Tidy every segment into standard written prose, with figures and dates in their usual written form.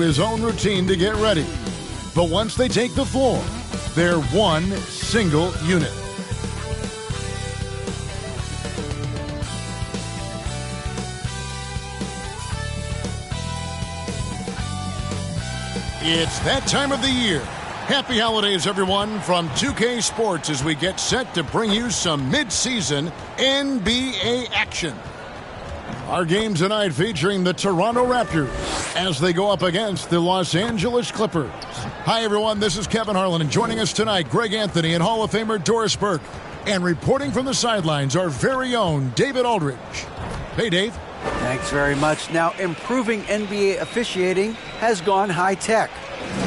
his own routine to get ready. But once they take the floor, they're one single unit. It's that time of the year. Happy holidays, everyone, from 2K Sports as we get set to bring you some mid-season NBA action. Our game tonight featuring the Toronto Raptors as they go up against the Los Angeles Clippers. Hi, everyone. This is Kevin Harlan, and joining us tonight, Greg Anthony and Hall of Famer Doris Burke. And reporting from the sidelines, our very own David Aldridge. Hey, Dave. Thanks very much. Now, improving NBA officiating has gone high-tech.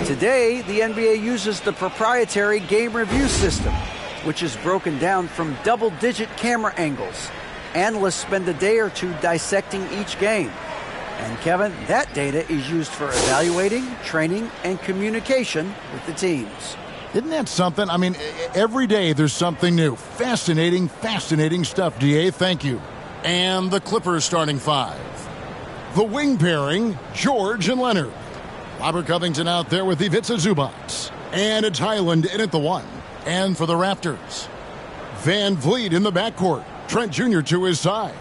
Today, the NBA uses the proprietary game review system, which is broken down from double-digit camera angles. Analysts spend a day or two dissecting each game. And, Kevin, that data is used for evaluating, training, and communication with the teams. Isn't that something? I mean, every day there's something new. Fascinating, fascinating stuff, DA. Thank you. And the Clippers starting five. The wing pairing, George and Leonard. Robert Covington out there with Ivica Zubac. And it's Highland in at the one. And for the Raptors, Van Vliet in the backcourt. Trent Jr. to his side.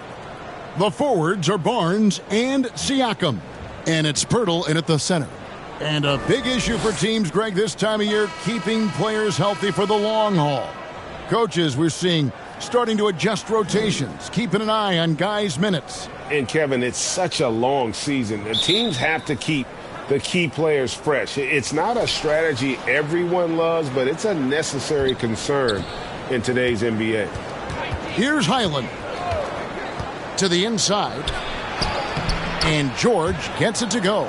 The forwards are Barnes and Siakam. And it's Pirtle in at the center. And a big issue for teams, Greg, this time of year, keeping players healthy for the long haul. Coaches, we're seeing starting to adjust rotations, keeping an eye on guys' minutes. And, Kevin, it's such a long season. The teams have to keep the key players fresh. It's not a strategy everyone loves, but it's a necessary concern in today's NBA. Here's Highland to the inside, and George gets it to go.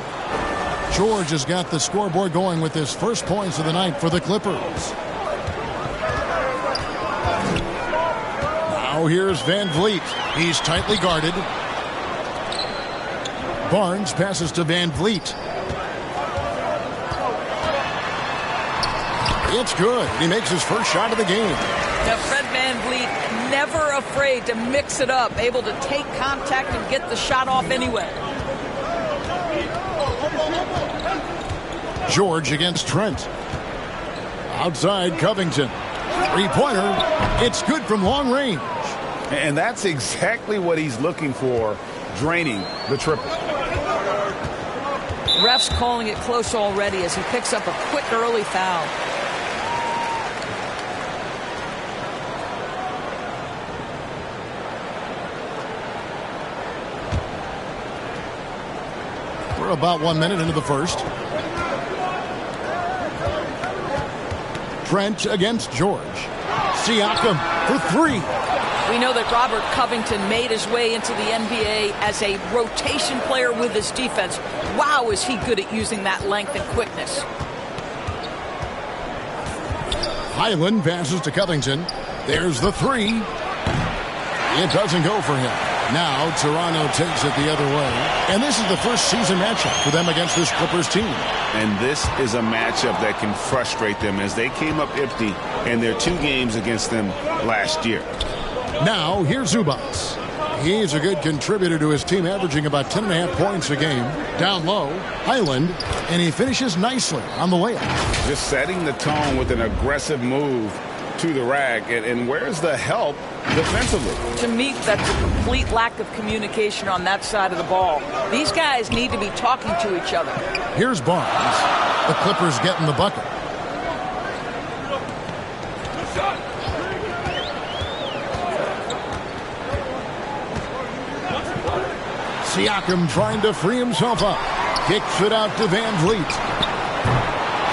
George has got the scoreboard going with his first points of the night for the Clippers. Now here's Van Vliet. He's tightly guarded. Barnes passes to Van Vliet. It's good. He makes his first shot of the game. Now, Fred VanVleet, never afraid to mix it up, able to take contact and get the shot off anyway. George against Trent. Outside, Covington. Three-pointer. It's good from long range. And that's exactly what he's looking for, draining the triple. Ref's calling it close already as he picks up a quick early foul. We're about 1 minute into the first. Trent against George. Siakam for three. We know that Robert Covington made his way into the NBA as a rotation player with his defense. Wow, is he good at using that length and quickness. Highland passes to Covington. There's the three. It doesn't go for him. Now Toronto takes it the other way. And this is the first season matchup for them against this Clippers team. And this is a matchup that can frustrate them as they came up empty in their two games against them last year. Now here's Zubac. He's a good contributor to his team, averaging about 10.5 points a game. Down low, Highland, and he finishes nicely on the layup. Just setting the tone with an aggressive move to the rack. And where's the help defensively? To me, that's a complete lack of communication on that side of the ball. These guys need to be talking to each other. Here's Barnes. The Clippers getting the bucket. Siakam trying to free himself up. Kicks it out to Van Vliet.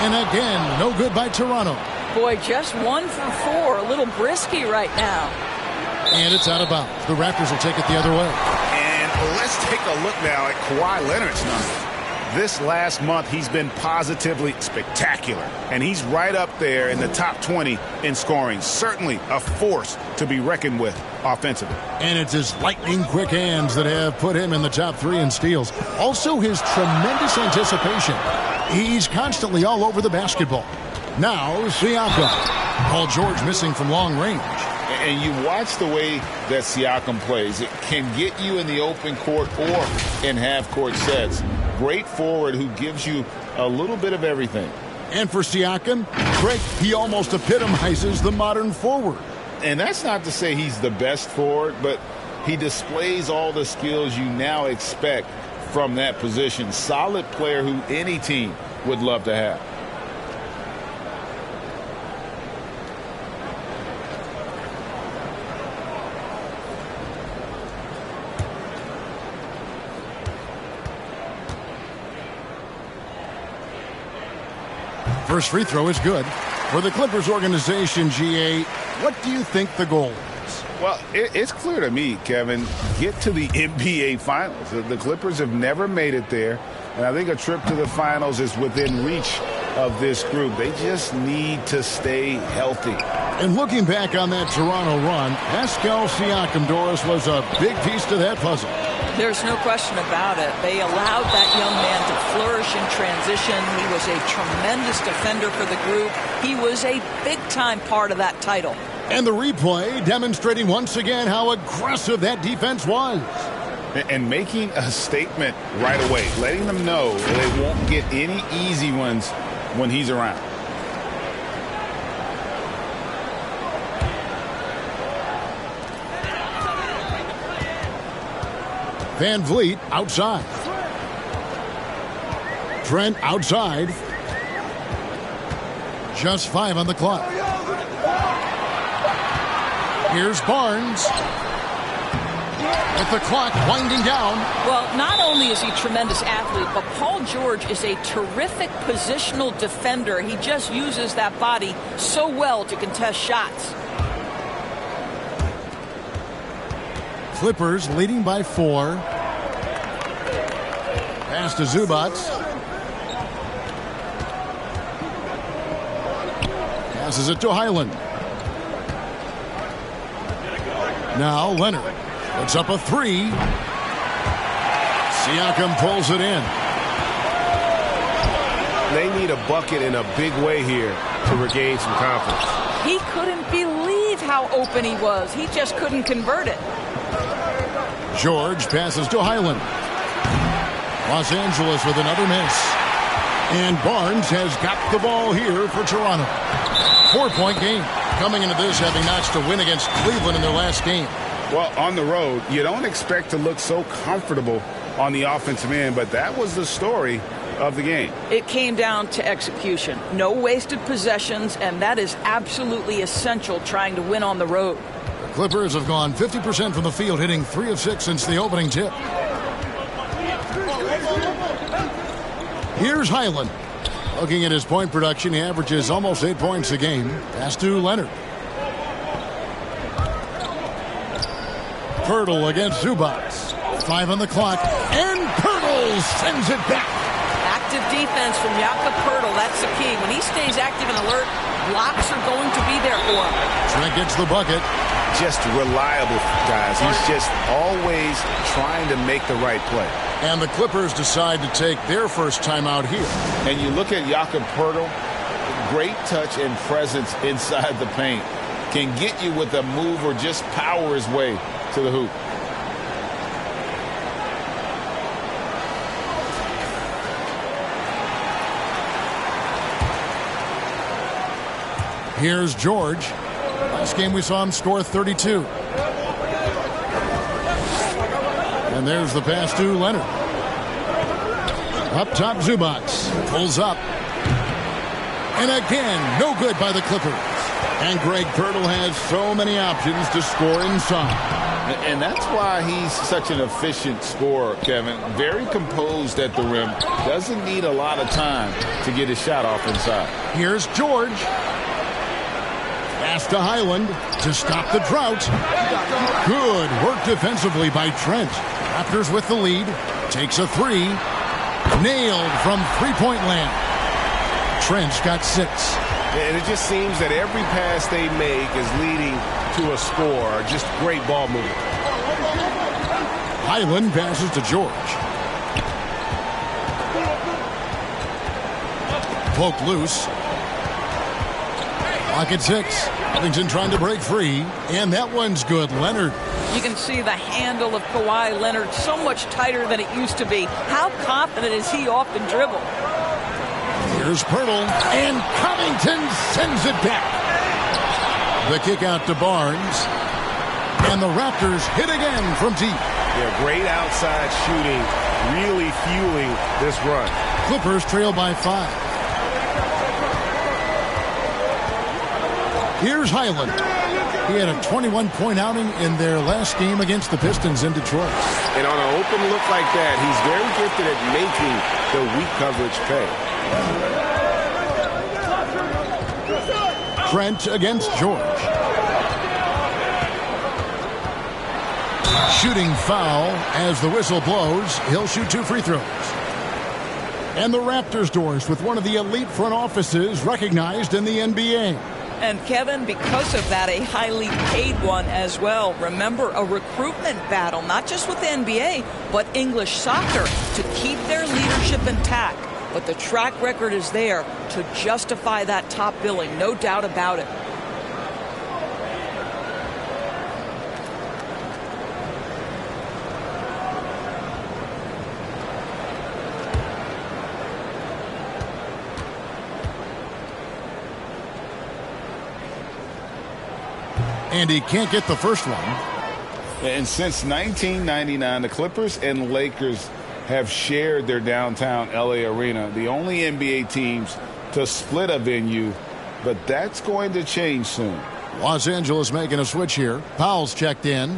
And again, no good by Toronto. Boy, just 1 for 4. A little brisky right now. And it's out of bounds. The Raptors will take it the other way. And let's take a look now at Kawhi Leonard's numbers. This last month, he's been positively spectacular. And he's right up there in the top 20 in scoring. Certainly a force to be reckoned with offensively. And it's his lightning-quick hands that have put him in the top 3 in steals. Also his tremendous anticipation. He's constantly all over the basketball. Now, Siakam. Paul George missing from long range. And you watch the way that Siakam plays. It can get you in the open court or in half-court sets. great forward who gives you a little bit of everything. And for Siakam, Craig, he almost epitomizes the modern forward. And that's not to say he's the best forward, but he displays all the skills you now expect from that position. Solid player who any team would love to have. First free throw is good. For the Clippers organization, GA, what do you think the goal is? Well, it's clear to me, Kevin, get to the NBA Finals. The Clippers have never made it there, and I think a trip to the Finals is within reach of this group. They just need to stay healthy. And looking back on that Toronto run, Pascal Siakam, Doris, was a big piece to that puzzle. There's no question about it. They allowed that young man to flourish in transition. He was a tremendous defender for the group. He was a big-time part of that title. And the replay demonstrating once again how aggressive that defense was. And making a statement right away, letting them know they won't get any easy ones when he's around. Van Vliet outside. Trent outside. Just 5 on the clock. Here's Barnes. With the clock winding down. Well, not only is he a tremendous athlete, but Paul George is a terrific positional defender. He just uses that body so well to contest shots. Clippers leading by 4. Pass to Zubac. Passes it to Highland. Now Leonard puts up a 3. Siakam pulls it in. They need a bucket in a big way here to regain some confidence. He couldn't believe how open he was. He just couldn't convert it. George passes to Highland. Los Angeles with another miss. And Barnes has got the ball here for Toronto. 4-point game. Coming into this having notched a win against Cleveland in their last game. Well, on the road, you don't expect to look so comfortable on the offensive end, but that was the story of the game. It came down to execution. No wasted possessions, and that is absolutely essential trying to win on the road. The Clippers have gone 50% from the field, hitting 3 of 6 since the opening tip. Here's Highland. Looking at his point production, he averages almost 8 points a game. Pass to Leonard. Pirtle against Zubac. 5 on the clock. And Pirtle sends it back. Active defense from Jakob Pirtle. That's the key. When he stays active and alert, blocks are going to be there for him. Trent gets the bucket. Just reliable, guys. He's just always trying to make the right play. And the Clippers decide to take their first timeout here. And you look at Jakob Pirtle, great touch and presence inside the paint. Can get you with a move or just power his way to the hoop. Here's George. Last game we saw him score 32. And there's the pass to Leonard. Up top, Zubac pulls up. And again, no good by the Clippers. And Greg Pirtle has so many options to score inside. And that's why he's such an efficient scorer, Kevin. Very composed at the rim. Doesn't need a lot of time to get his shot off inside. Here's George. Pass to Highland to stop the drought. Good work defensively by Trent. Raptors with the lead. Takes a 3. Nailed from three-point land. Trent's got 6. And it just seems that every pass they make is leading to a score. Just great ball movement. Highland passes to George. Poked loose. Clock at 6. Covington trying to break free, and that one's good. Leonard. You can see the handle of Kawhi Leonard so much tighter than it used to be. How confident is he off the dribble? Here's Pirtle, and Covington sends it back. The kick out to Barnes, and the Raptors hit again from deep. Yeah, great outside shooting, really fueling this run. Clippers trail by 5. Here's Highland. He had a 21-point outing in their last game against the Pistons in Detroit. And on an open look like that, he's very gifted at making the weak coverage pay. Trent against George. Shooting foul as the whistle blows. He'll shoot 2 free throws. And the Raptors doors with one of the elite front offices recognized in the NBA. And Kevin, because of that, a highly paid one as well. Remember, a recruitment battle, not just with the NBA, but English soccer, to keep their leadership intact. But the track record is there to justify that top billing, no doubt about it. And he can't get the first one. And since 1999, the Clippers and Lakers have shared their downtown LA arena, the only NBA teams to split a venue, but that's going to change soon. Los Angeles making a switch here. Powell's checked in.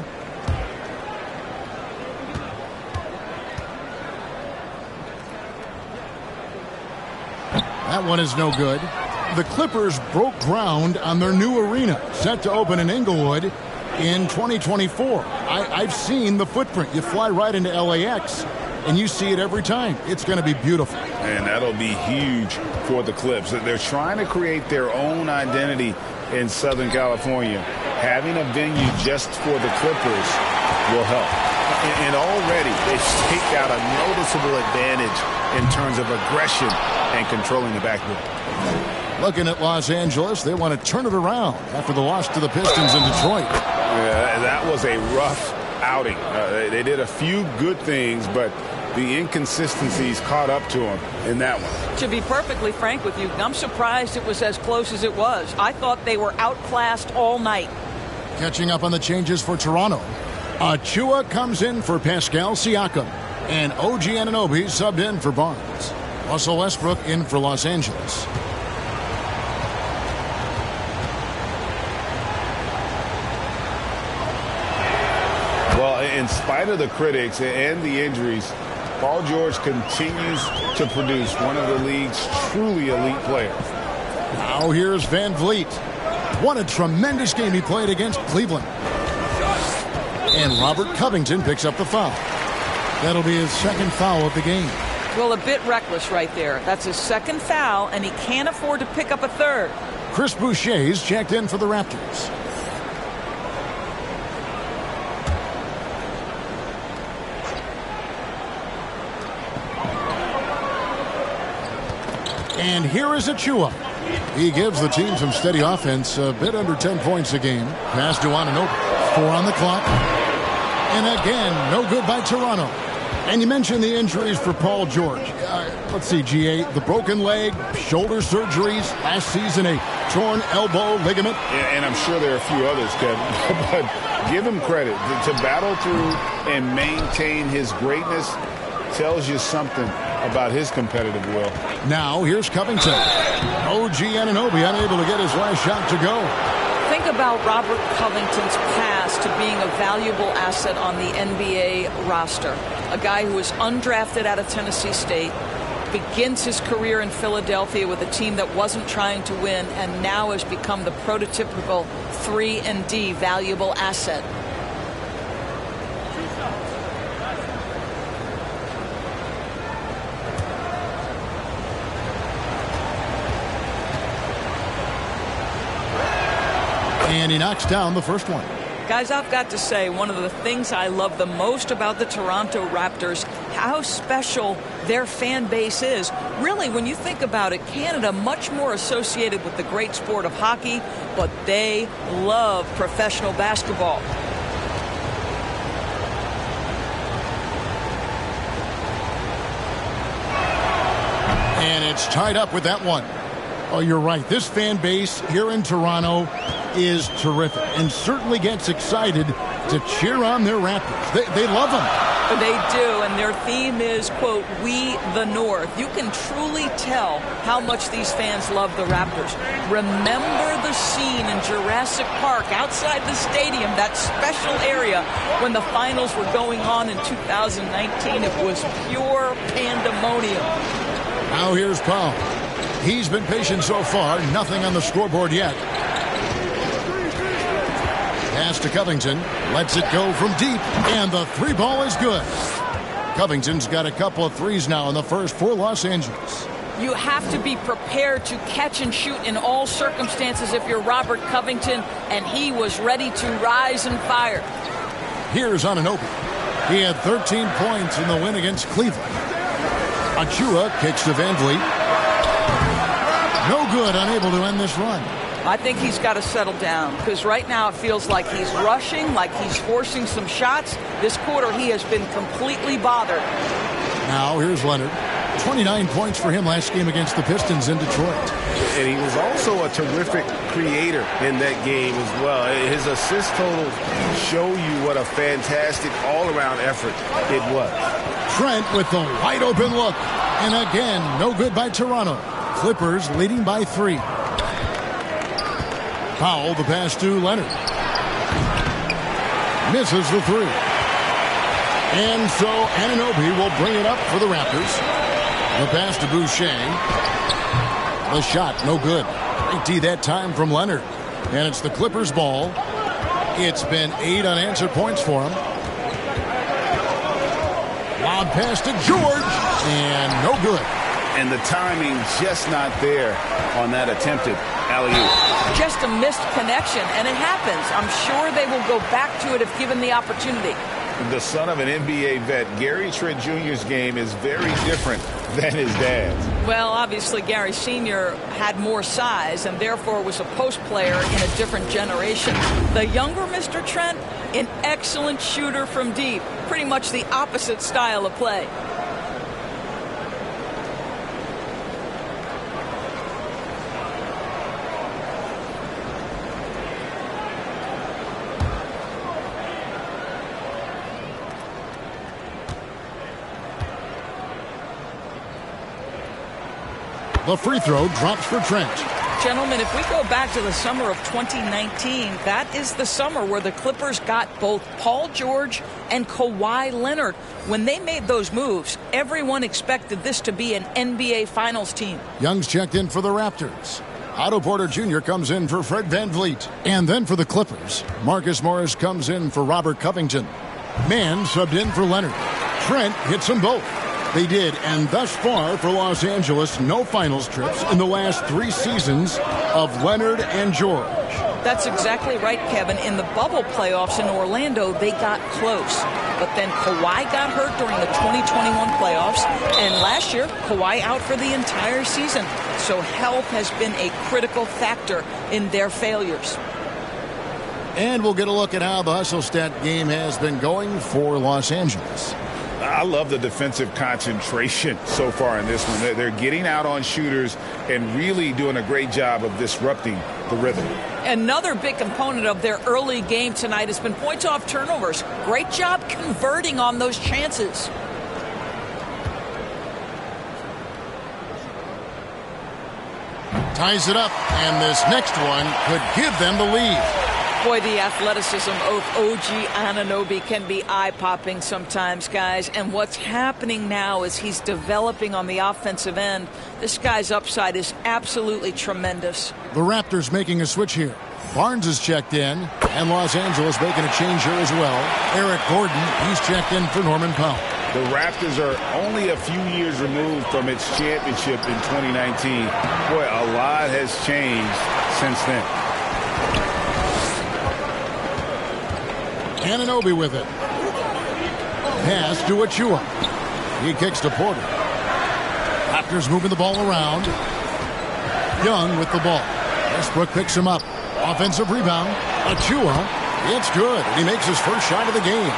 That one is no good. The Clippers broke ground on their new arena, set to open in Inglewood in 2024. I've seen the footprint. You fly right into LAX, and you see it every time. It's going to be beautiful. And that'll be huge for the Clips. They're trying to create their own identity in Southern California. Having a venue just for the Clippers will help. And already they've staked out a noticeable advantage in terms of aggression and controlling the backboard. Looking at Los Angeles, they want to turn it around after the loss to the Pistons in Detroit. Yeah, that was a rough outing. They did a few good things, but the inconsistencies caught up to them in that one. To be perfectly frank with you, I'm surprised it was as close as it was. I thought they were outclassed all night. Catching up on the changes for Toronto. Achua comes in for Pascal Siakam, and OG Anunoby subbed in for Barnes. Russell Westbrook in for Los Angeles. Well, in spite of the critics and the injuries, Paul George continues to produce one of the league's truly elite players. Now here's Van Vliet. What a tremendous game he played against Cleveland. And Robert Covington picks up the foul. That'll be his second foul of the game. Well, a bit reckless right there. That's his second foul, and he can't afford to pick up a third. Chris Boucher's checked in for the Raptors. And here is Achua. He gives the team some steady offense, a bit under 10 points a game. Pass to Anunoby. 4 on the clock. And again, no good by Toronto. And you mentioned the injuries for Paul George. Let's see, GA, the broken leg, shoulder surgeries, last season a torn elbow ligament. And I'm sure there are a few others, Kevin, but give him credit. To battle through and maintain his greatness tells you something about his competitive will. Now here's Covington. OG Anunoby unable to get his last shot to go. Think about Robert Covington's path to being a valuable asset on the NBA roster. A guy who was undrafted out of Tennessee State, begins his career in Philadelphia with a team that wasn't trying to win, and now has become the prototypical 3-and-D valuable asset. And he knocks down the first one. Guys, I've got to say, one of the things I love the most about the Toronto Raptors, how special their fan base is. Really, when you think about it, Canada much more associated with the great sport of hockey, but they love professional basketball. And it's tied up with that one. Oh, you're right. This fan base here in Toronto is terrific and certainly gets excited to cheer on their Raptors. They love them. They do, and their theme is, quote, "We the North." You can truly tell how much these fans love the Raptors. Remember the scene in Jurassic Park outside the stadium, that special area when the finals were going on in 2019. It was pure pandemonium. Now here's Powell. He's been patient so far. Nothing on the scoreboard yet. Pass to Covington. Lets it go from deep. And the three ball is good. Covington's got a couple of threes now in the first for Los Angeles. You have to be prepared to catch and shoot in all circumstances if you're Robert Covington, and he was ready to rise and fire. Here's Anunoby. He had 13 points in the win against Cleveland. Achua kicks to Van Vliet. No good, unable to end this run. I think he's got to settle down because right now it feels like he's rushing, like he's forcing some shots. This quarter he has been completely bothered. Now here's Leonard. 29 points for him last game against the Pistons in Detroit. And he was also a terrific creator in that game as well. His assist totals show you what a fantastic all-around effort it was. Trent with the wide open look. And again, no good by Toronto. Clippers leading by 3. Powell, the pass to Leonard. Misses the 3. And so Anunoby will bring it up for the Raptors. The pass to Boucher. The shot, no good. Great D that time from Leonard. And it's the Clippers' ball. It's been 8 unanswered points for him. Lob pass to George. And no good. And the timing just not there on that attempted alley-oop. Just a missed connection, and it happens. I'm sure they will go back to it if given the opportunity. The son of an NBA vet, Gary Trent Jr.'s game is very different than his dad's. Well, obviously, Gary Sr. had more size and therefore was a post player in a different generation. The younger Mr. Trent, an excellent shooter from deep. Pretty much the opposite style of play. The free throw drops for Trent. Gentlemen, if we go back to the summer of 2019, that is the summer where the Clippers got both Paul George and Kawhi Leonard. When they made those moves, everyone expected this to be an NBA Finals team. Young's checked in for the Raptors. Otto Porter Jr. comes in for Fred VanVleet. And then for the Clippers, Marcus Morris comes in for Robert Covington. Mann subbed in for Leonard. Trent hits them both. They did, and thus far for Los Angeles, no finals trips in the last 3 seasons of Leonard and George. That's exactly right, Kevin. In the bubble playoffs in Orlando, they got close. But then Kawhi got hurt during the 2021 playoffs, and last year, Kawhi out for the entire season. So health has been a critical factor in their failures. And we'll get a look at how the hustle stat game has been going for Los Angeles. I love the defensive concentration so far in this one. They're getting out on shooters and really doing a great job of disrupting the rhythm. Another big component of their early game tonight has been points off turnovers. Great job converting on those chances. Ties it up, and this next one could give them the lead. Boy, the athleticism of OG Anunoby can be eye-popping sometimes, guys. And what's happening now is he's developing on the offensive end. This guy's upside is absolutely tremendous. The Raptors making a switch here. Barnes is checked in, and Los Angeles making a change here as well. Eric Gordon, he's checked in for Norman Powell. The Raptors are only a few years removed from its championship in 2019. Boy, a lot has changed since then. Anunoby with it. Pass to Achua. He kicks to Porter. Raptors moving the ball around. Young with the ball. Westbrook picks him up. Offensive rebound. Achua. It's good. He makes his first shot of the game.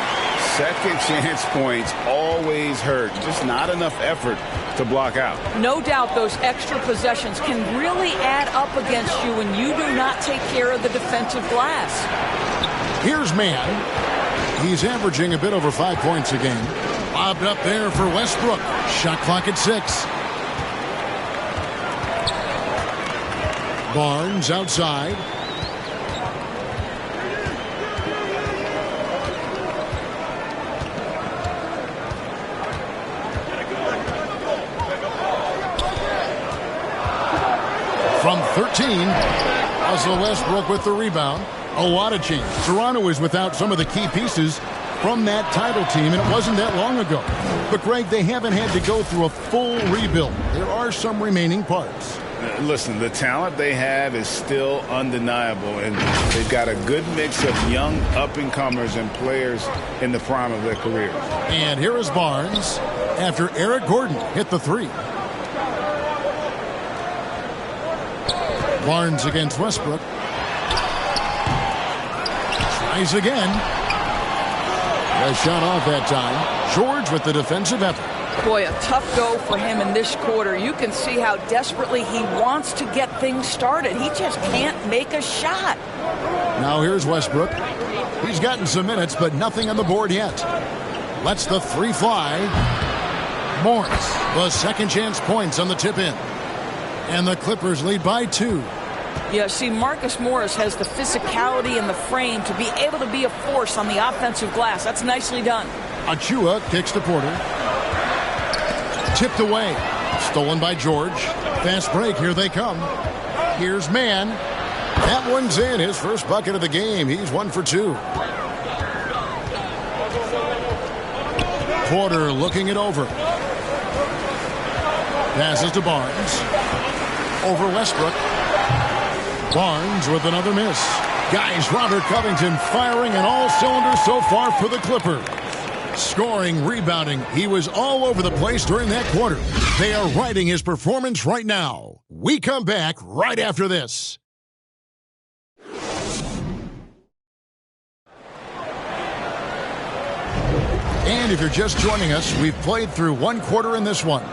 Second chance points always hurt. Just not enough effort to block out. No doubt those extra possessions can really add up against you when you do not take care of the defensive glass. Here's Mann. He's averaging a bit over 5 points a game. Lobbed up there for Westbrook. Shot clock at 6. Barnes outside. From 13, Russell Westbrook with the rebound. A lot of change. Toronto is without some of the key pieces from that title team, and it wasn't that long ago. But, Greg, they haven't had to go through a full rebuild. There are some remaining parts. Listen, the talent they have is still undeniable, and they've got a good mix of young up-and-comers and players in the prime of their careers. And here is Barnes after Eric Gordon hit the 3. Barnes against Westbrook. Tries again. A shot off that time. George with the defensive effort. Boy, a tough go for him in this quarter. You can see how desperately he wants to get things started. He just can't make a shot. Now here's Westbrook. He's gotten some minutes, but nothing on the board yet. Lets the 3 fly. Morris, the second chance points on the tip in. And the Clippers lead by 2. Yeah, see, Marcus Morris has the physicality and the frame to be able to be a force on the offensive glass. That's nicely done. Achua kicks to Porter. Tipped away. Stolen by George. Fast break. Here they come. Here's Mann. That one's in. His first bucket of the game. He's 1 for 2. Porter looking it over. Passes to Barnes. Over Westbrook. Barnes with another miss. Guys, Robert Covington firing on all cylinders so far for the Clippers. Scoring, rebounding. He was all over the place during that quarter. They are riding his performance right now. We come back right after this. And if you're just joining us, we've played through 1 quarter in this one.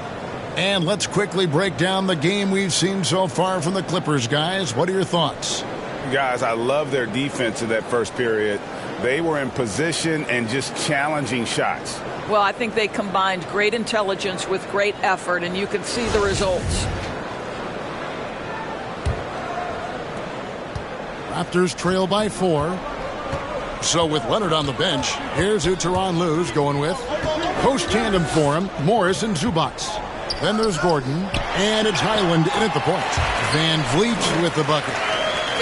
And let's quickly break down the game we've seen so far from the Clippers, guys. What are your thoughts? Guys, I love their defense in that first period. They were in position and just challenging shots. Well, I think they combined great intelligence with great effort, and you can see the results. Raptors trail by 4. So with Leonard on the bench, here's who Tyronn Lue's going with. Post tandem for him, Morris and Zubats. Then there's Gordon, and it's Highland in at the point. Van Vliet with the bucket.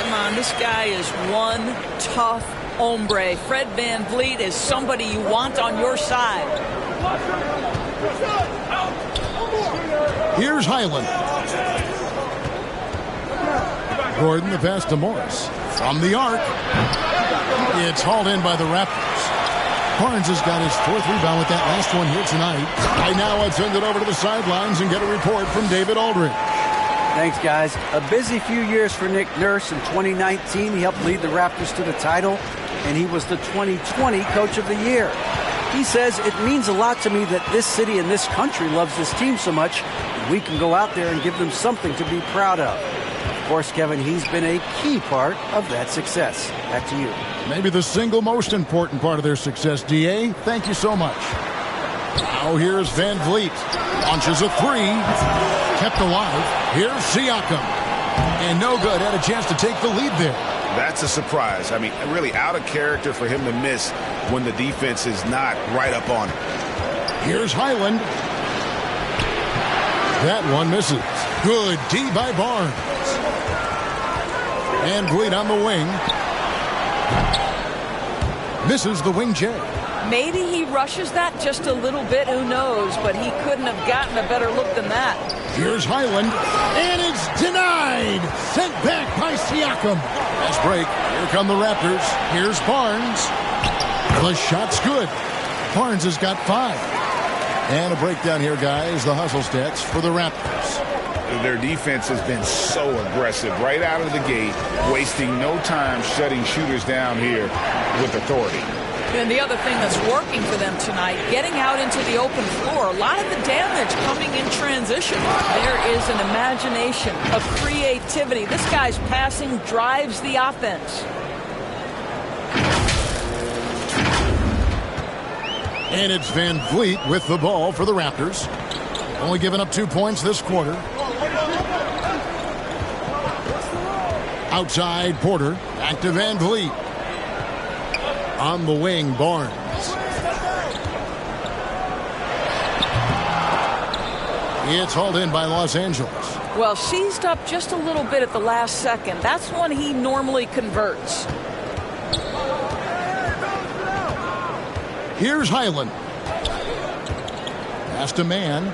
Come on, this guy is one tough hombre. Fred Van Vliet is somebody you want on your side. Here's Highland. Gordon, the pass to Morris. From the arc. It's hauled in by the Raptors. Barnes has got his 4th rebound with that last one here tonight. Right now, let's send it over to the sidelines and get a report from David Aldridge. Thanks, guys. A busy few years for Nick Nurse. In 2019, he helped lead the Raptors to the title, and he was the 2020 Coach of the Year. He says, it means a lot to me that this city and this country loves this team so much, and we can go out there and give them something to be proud of. Of course, Kevin, he's been a key part of that success. Back to you. Maybe the single most important part of their success, D.A. Thank you so much. Now here's Van Vliet. Launches a 3. Kept alive. Here's Siakam. And no good. Had a chance to take the lead there. That's a surprise. I mean, really out of character for him to miss when the defense is not right up on him. Here's Highland. That one misses. Good D by Barnes. And Vliet on the wing. Misses the wing J. Maybe he rushes that just a little bit, who knows, but he couldn't have gotten a better look than that. Here's Highland, and it's denied. Sent back by Siakam. Fast break. Here come the Raptors. Here's Barnes. The shot's good. Barnes has got 5. And a breakdown here, guys. The hustle stats for the Raptors. Their defense has been so aggressive right out of the gate, wasting no time shutting shooters down here with authority. And the other thing that's working for them tonight, getting out into the open floor. A lot of the damage coming in transition. There is an imagination, a creativity. This guy's passing drives the offense. And it's Van Vliet with the ball for the Raptors. Only giving up 2 points this quarter. Outside Porter. Back to Van Vliet. On the wing, Barnes. It's hauled in by Los Angeles. Well, seized up just a little bit at the last second. That's when he normally converts. Here's Highland. Pass to man.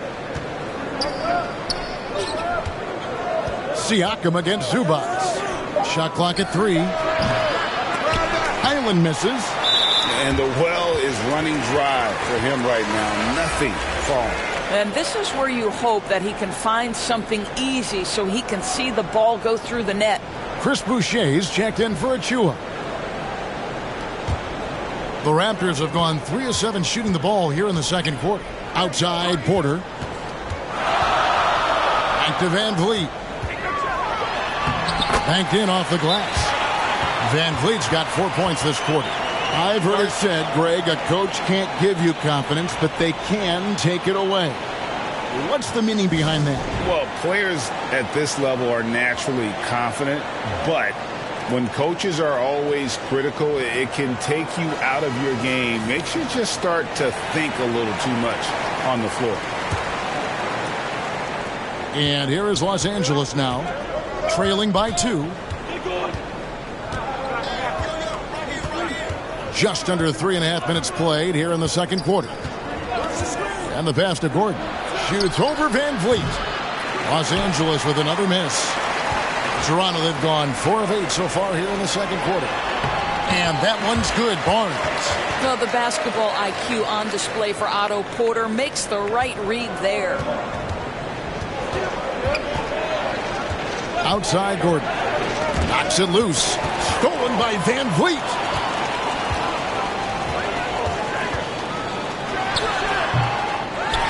Siakam against Zubas. Shot clock at 3. Highland misses. And the well is running dry for him right now. Nothing falling. And this is where you hope that he can find something easy so he can see the ball go through the net. Chris Boucher's checked in for Achua. The Raptors have gone 3 of 7 shooting the ball here in the second quarter. Outside Porter. Back to Van Vliet. Banked in off the glass. Van Vliet's got 4 points this quarter. I've heard it said, Greg, a coach can't give you confidence, but they can take it away. What's the meaning behind that? Well, players at this level are naturally confident, but when coaches are always critical, it can take you out of your game. Makes you just start to think a little too much on the floor. And here is Los Angeles now, trailing by 2. Just under 3.5 minutes played here in the second quarter. And the pass to Gordon. Shoots over Van Vliet. Los Angeles with another miss. Toronto, they've gone 4 of 8 so far here in the second quarter. And that one's good. Barnes. Well, the basketball IQ on display for Otto Porter makes the right read there. Outside Gordon. Knocks it loose. Stolen by Van Vliet.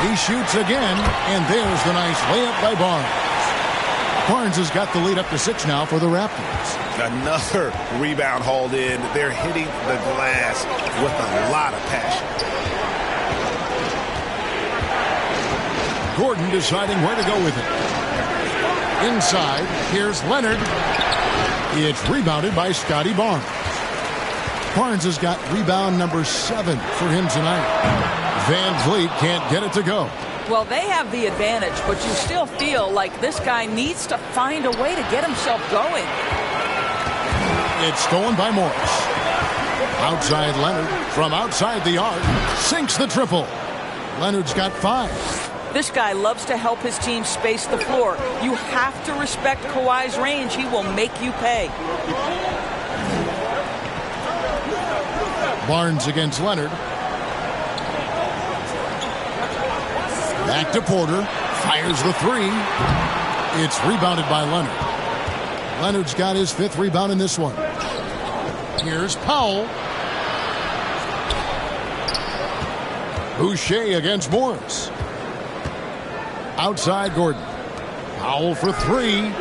He shoots again, and there's the nice layup by Barnes. Barnes has got the lead up to 6 now for the Raptors. Another rebound hauled in. They're hitting the glass with a lot of passion. Gordon deciding where to go with it. Inside, here's Leonard. It's rebounded by Scotty Barnes. Barnes has got rebound number 7 for him tonight. Van Vliet can't get it to go. Well, they have the advantage, but you still feel like this guy needs to find a way to get himself going. It's stolen by Morris. Outside Leonard from outside the arc. Sinks the triple. Leonard's got 5. This guy loves to help his team space the floor. You have to respect Kawhi's range. He will make you pay. Barnes against Leonard. Back to Porter. Fires the 3. It's rebounded by Leonard. Leonard's got his 5th rebound in this one. Here's Powell. Boucher against Morris. Outside Gordon. Powell for 3.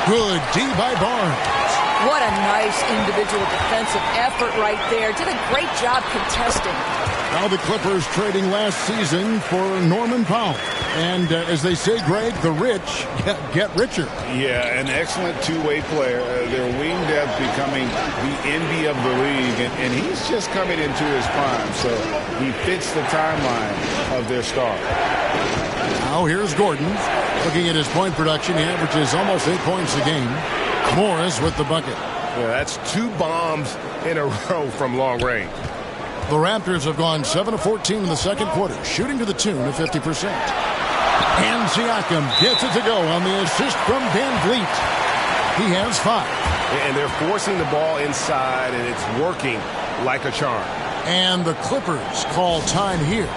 Good D by Barnes. What a nice individual defensive effort right there. Did a great job contesting. Now the Clippers trading last season for Norman Powell. And as they say, Greg, the rich get richer. Yeah, an excellent two-way player. Their wing depth becoming the envy of the league. And he's just coming into his prime. So he fits the timeline of their star. Now here's Gordon. Looking at his point production, he averages almost 8 points a game. Morris with the bucket. Yeah, that's 2 bombs in a row from long range. The Raptors have gone 7 of 14 in the second quarter, shooting to the tune of 50%. And Siakam gets it to go on the assist from Van Vliet. He has 5. And they're forcing the ball inside, and it's working like a charm. And the Clippers call time here.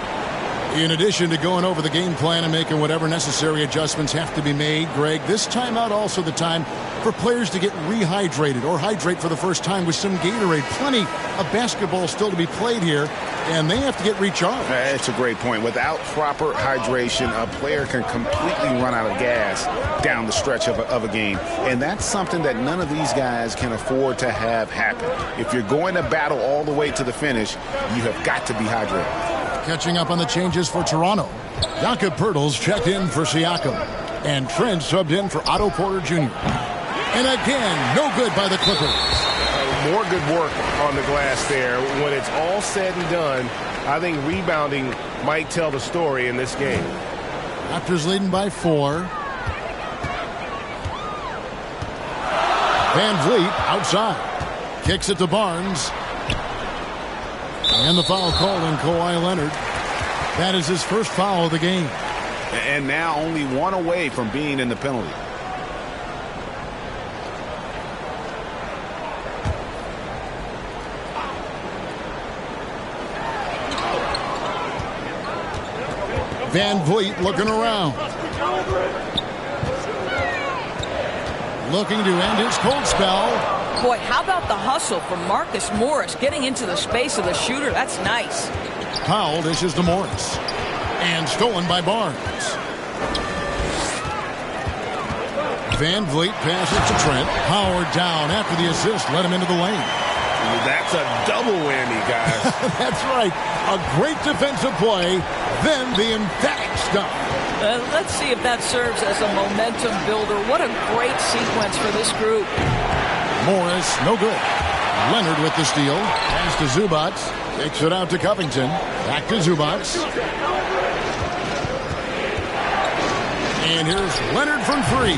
In addition to going over the game plan and making whatever necessary adjustments have to be made, Greg, this timeout also the time for players to get rehydrated or hydrate for the first time with some Gatorade. Plenty of basketball still to be played here, and they have to get recharged. That's a great point. Without proper hydration, a player can completely run out of gas down the stretch of a game, and that's something that none of these guys can afford to have happen. If you're going to battle all the way to the finish, you have got to be hydrated. Catching up on the changes for Toronto. Jakob Poeltl's checked in for Siakam. And Trent subbed in for Otto Porter Jr. And again, no good by the Clippers. More good work on the glass there. When it's all said and done, I think rebounding might tell the story in this game. Raptors leading by 4. Van Vliet outside. Kicks it to Barnes. And the foul called on Kawhi Leonard. That is his first foul of the game. And now only one away from being in the penalty. Van Vliet looking around. Looking to end his cold spell. Boy, how about the hustle from Marcus Morris getting into the space of the shooter? That's nice. Powell dishes to Morris. And stolen by Barnes. Van Vliet passes to Trent. Howard down after the assist. Let him into the lane. That's a double whammy, guys. That's right. A great defensive play. Then the emphatic stuff. Let's see if that serves as a momentum builder. What a great sequence for this group. Morris, no good. Leonard with the steal. Pass to Zubac. Takes it out to Covington. Back to Zubac. And here's Leonard from 3.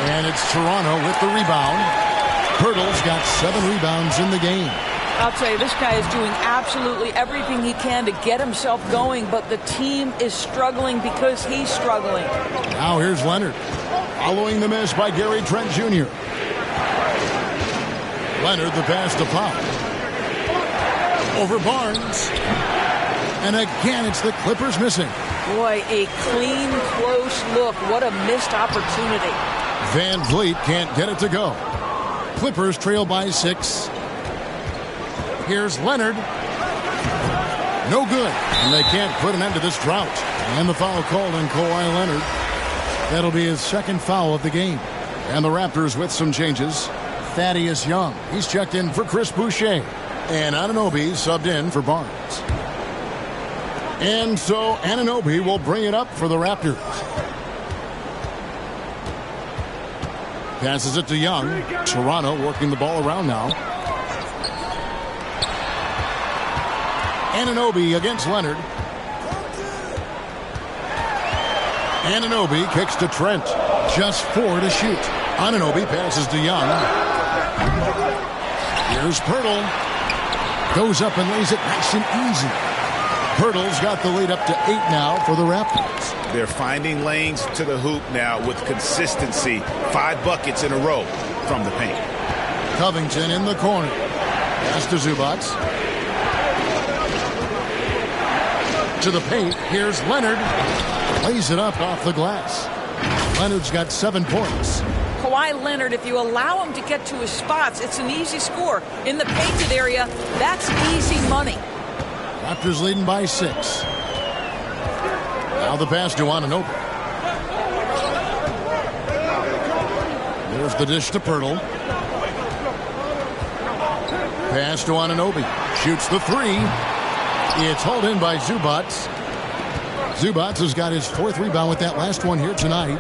And it's Toronto with the rebound. Poeltl's got 7 rebounds in the game. I'll tell you, this guy is doing absolutely everything he can to get himself going, but the team is struggling because he's struggling. Now here's Leonard. Following the miss by Gary Trent Jr. Leonard the pass to Pop. Over Barnes. And again, it's the Clippers missing. Boy, a clean, close look. What a missed opportunity. Van Vliet can't get it to go. Clippers trail by 6. Here's Leonard. No good. And they can't put an end to this drought. And the foul called on Kawhi Leonard. That'll be his second foul of the game. And the Raptors with some changes. Thaddeus Young. He's checked in for Chris Boucher. And Anunoby subbed in for Barnes. And so Anunoby will bring it up for the Raptors. Passes it to Young. Toronto working the ball around now. Anunoby against Leonard. Anunoby kicks to Trent. Just 4 to shoot. Anunoby passes to Young. Here's Poeltl. Goes up and lays it nice and easy. Poeltl's got the lead up to 8 now for the Raptors. They're finding lanes to the hoop now with consistency. 5 buckets in a row from the paint. Covington in the corner. Pass to Zubac. To the paint. Here's Leonard. Lays it up off the glass. Leonard's got 7 points. Kawhi Leonard, if you allow him to get to his spots, it's an easy score. In the painted area, that's easy money. Raptors leading by 6. Now the pass to Anunoby. There's the dish to Poeltl. Pass to Anunoby. Shoots the 3. It's hauled in by Zubac. Zubac has got his 4th rebound with that last one here tonight.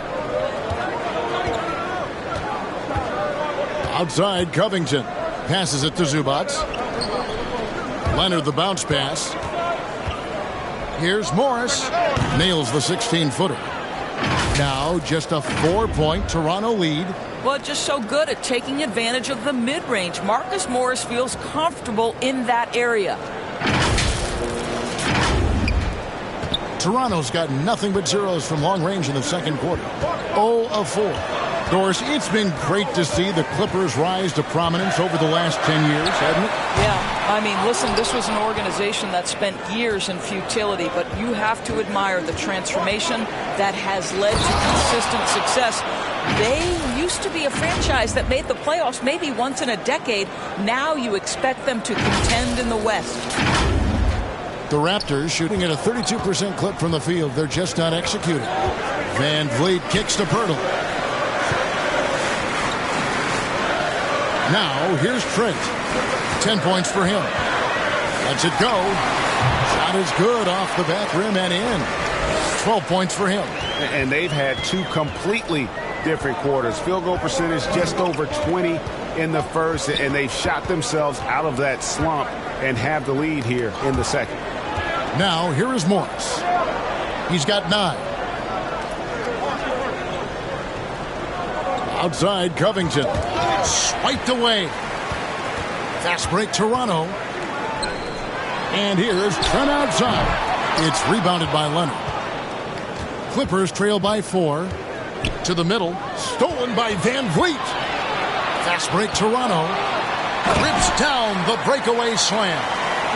Outside, Covington. Passes it to Zubac. Leonard the bounce pass. Here's Morris. Nails the 16-footer. Now just a 4-point Toronto lead. Well, just so good at taking advantage of the mid-range. Marcus Morris feels comfortable in that area. Toronto's got nothing but zeros from long range in the second quarter. 0 of 4. Doris, it's been great to see the Clippers rise to prominence over the last 10 years, hasn't it? Yeah, I mean, listen, this was an organization that spent years in futility, but you have to admire the transformation that has led to consistent success. They used to be a franchise that made the playoffs maybe once in a decade. Now you expect them to contend in the West. The Raptors shooting at a 32% clip from the field. They're just not executing. Van Vliet kicks to Pirtle. Now, here's Trent. 10 points for him. Lets it go. Shot is good off the back rim and in. 12 points for him. And they've had two completely different quarters. Field goal percentage just over 20 in the first, and they've shot themselves out of that slump and have the lead here in the second. Now, here is Morris. He's got 9. Outside, Covington. Swiped away. Fast break, Toronto. And here's Trent outside. It's rebounded by Leonard. Clippers trail by 4. To the middle. Stolen by Van Vliet. Fast break, Toronto. Rips down the breakaway slam.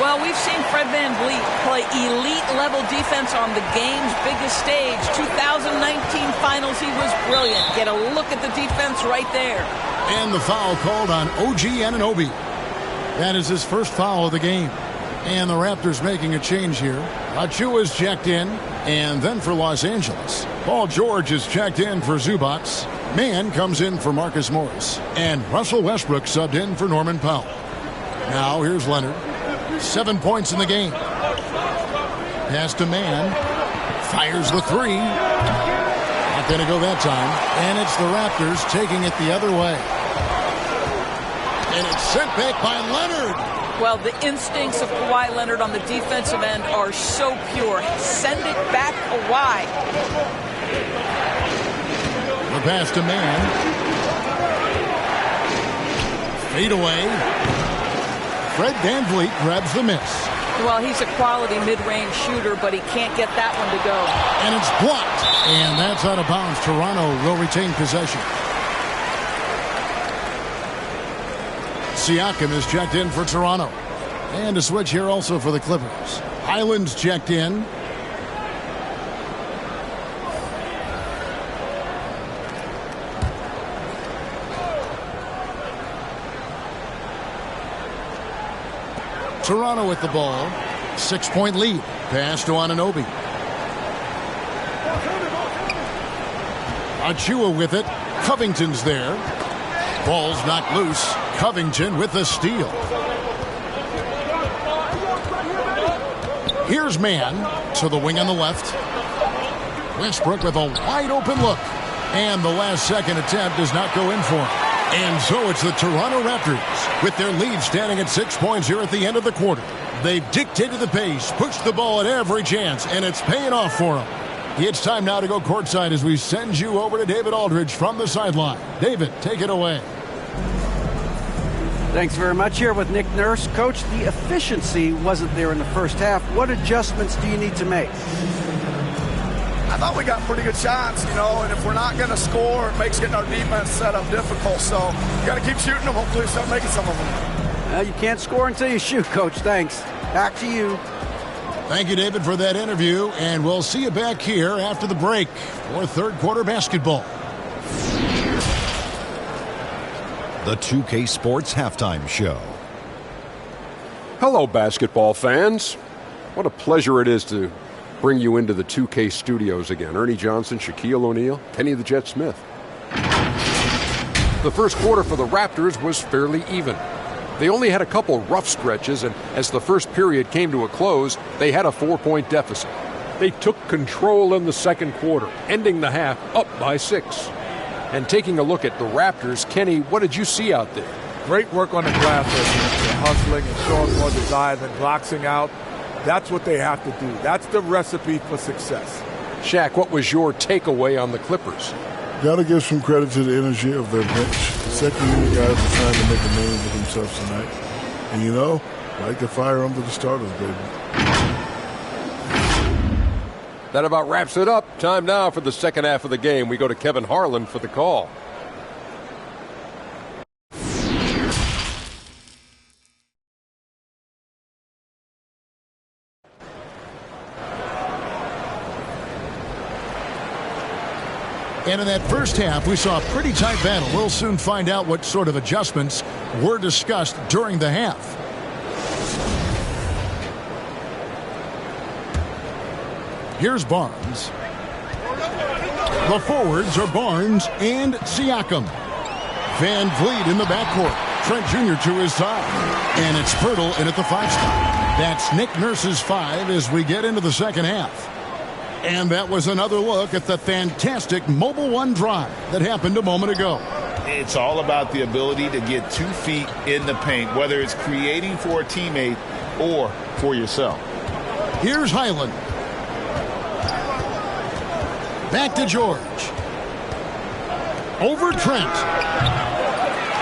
Well, we've seen Fred Van Vliet play elite-level defense on the game's biggest stage. 2019 Finals, he was brilliant. Get a look at the defense right there. And the foul called on OG Anunoby. That is his first foul of the game. And the Raptors making a change here. Achiuwa's checked in. And then for Los Angeles, Paul George is checked in for Zubac. Mann comes in for Marcus Morris. And Russell Westbrook subbed in for Norman Powell. Now here's Leonard. 7 points in the game. Pass to Mann. Fires the 3. Not going to go that time. And it's the Raptors taking it the other way. And it's sent back by Leonard. Well, the instincts of Kawhi Leonard on the defensive end are so pure. Send it back Kawhi. The pass to Mann. Fade away. Fred Van Vliet grabs the miss. Well, he's a quality mid-range shooter, but he can't get that one to go. And it's blocked. And that's out of bounds. Toronto will retain possession. Siakam is checked in for Toronto. And a switch here also for the Clippers. Highland's checked in. Toronto with the ball. 6-point lead. Pass to Anunoby. Achiuwa with it. Covington's there. Ball's knocked loose. Covington with the steal. Here's Mann to the wing on the left. Westbrook with a wide open look. And the last second attempt does not go in for him. And so it's the Toronto Raptors with their lead standing at 6 points here at the end of the quarter. They've dictated the pace, pushed the ball at every chance, and it's paying off for them. It's time now to go courtside as we send you over to David Aldridge from the sideline. David, take it away. Thanks very much. Here with Nick Nurse. Coach, the efficiency wasn't there in the first half. What adjustments do you need to make? I thought we got pretty good shots, and if we're not going to score, it makes getting our defense set up difficult. So you got to keep shooting them. Hopefully start making some of them. You can't score until you shoot, Coach. Thanks. Back to you. Thank you, David, for that interview, and we'll see you back here after the break for third quarter basketball. The 2K Sports Halftime Show. Hello, basketball fans. What a pleasure it is to bring you into the 2K studios again. Ernie Johnson, Shaquille O'Neal, Kenny the Jet Smith. The first quarter for the Raptors was fairly even. They only had a couple rough stretches, and as the first period came to a close, they had a 4-point deficit. They took control in the second quarter, ending the half up by 6. And taking a look at the Raptors, Kenny, what did you see out there? Great work on the glass. They're hustling and showing more desire than boxing out. That's what they have to do. That's the recipe for success. Shaq, what was your takeaway on the Clippers? Got to give some credit to the energy of their bench. Second unit guys are trying to make a name for themselves tonight. And like to fire them to the starters, baby. That about wraps it up. Time now for the second half of the game. We go to Kevin Harlan for the call. And in that first half, we saw a pretty tight battle. We'll soon find out what sort of adjustments were discussed during the half. Here's Barnes. The forwards are Barnes and Siakam. Van Vliet in the backcourt. Trent Jr. to his side. And it's Pirtle in at the 5 spot. That's Nick Nurse's 5 as we get into the second half. And that was another look at the fantastic Mobile One drive that happened a moment ago. It's all about the ability to get 2 feet in the paint, whether it's creating for a teammate or for yourself. Here's Highland. Back to George. Over Trent.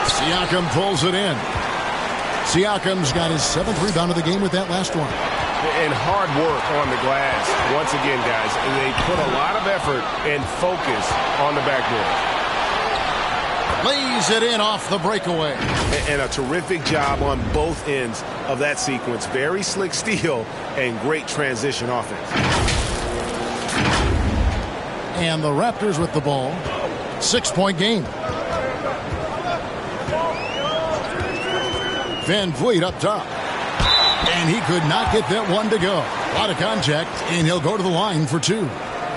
Siakam pulls it in. Siakam's got his 7th rebound of the game with that last one. And hard work on the glass. Once again, guys, they put a lot of effort and focus on the backboard. Lays it in off the breakaway. And a terrific job on both ends of that sequence. Very slick steal and great transition offense. And the Raptors with the ball. 6-point game. Van Vliet up top. And he could not get that one to go. A lot of contact, and he'll go to the line for 2.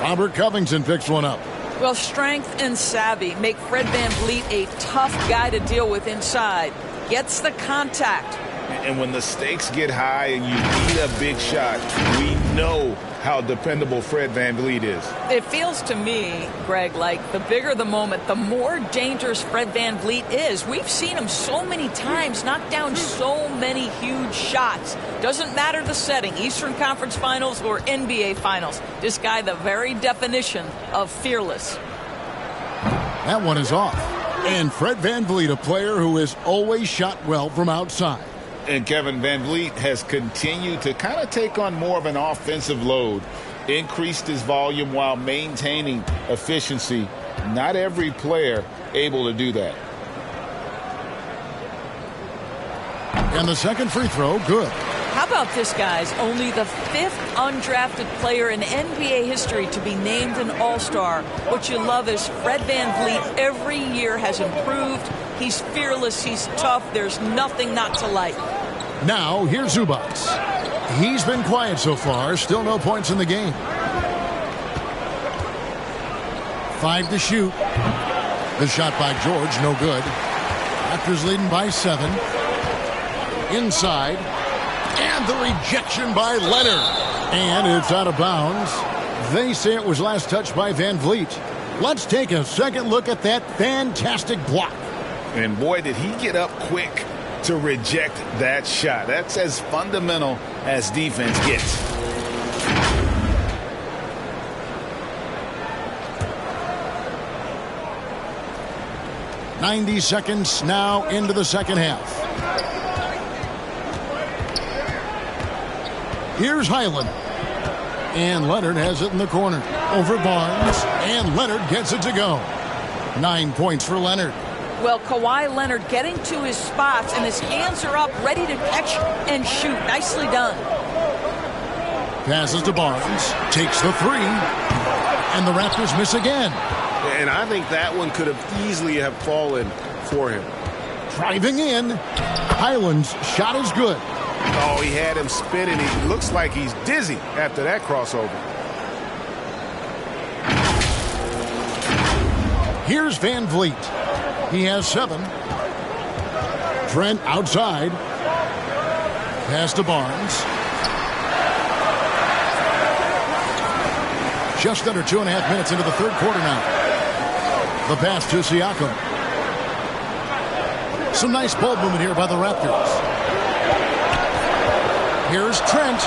Robert Covington picks one up. Well, strength and savvy make Fred Van Vliet a tough guy to deal with inside. Gets the contact. And when the stakes get high and you need a big shot, we know how dependable Fred Van Vliet is. It feels to me, Greg, like the bigger the moment, the more dangerous Fred Van Vliet is. We've seen him so many times knock down so many huge shots. Doesn't matter the setting, Eastern Conference Finals or NBA Finals. This guy, the very definition of fearless. That one is off. And Fred Van Vliet, a player who has always shot well from outside. And Kevin Van Vliet has continued to kind of take on more of an offensive load, increased his volume while maintaining efficiency. Not every player able to do that. And the second free throw, good. How about this, guys? Only the 5th undrafted player in NBA history to be named an All-Star. What you love is Fred Van Vliet every year has improved. He's fearless. He's tough. There's nothing not to like. Now, here's Zubac. He's been quiet so far. Still no points in the game. 5 to shoot. The shot by George, no good. Raptors leading by 7. Inside. And the rejection by Leonard. And it's out of bounds. They say it was last touched by Van Vliet. Let's take a second look at that fantastic block. And boy, did he get up quick to reject that shot. That's as fundamental as defense gets. .90 seconds now into the second half. Here's Highland. And Leonard has it in the corner. Over Barnes. And Leonard gets it to go. 9 points for Leonard. Well, Kawhi Leonard getting to his spots, and his hands are up, ready to catch and shoot. Nicely done. Passes to Barnes. Takes the 3. And the Raptors miss again. And I think that one could have easily have fallen for him. Driving in. Highland's shot is good. Oh, he had him spinning. He looks like he's dizzy after that crossover. Here's Van Vliet. He has 7. Trent outside. Pass to Barnes. Just under 2.5 minutes into the third quarter now. The pass to Siakam. Some nice ball movement here by the Raptors. Here's Trent.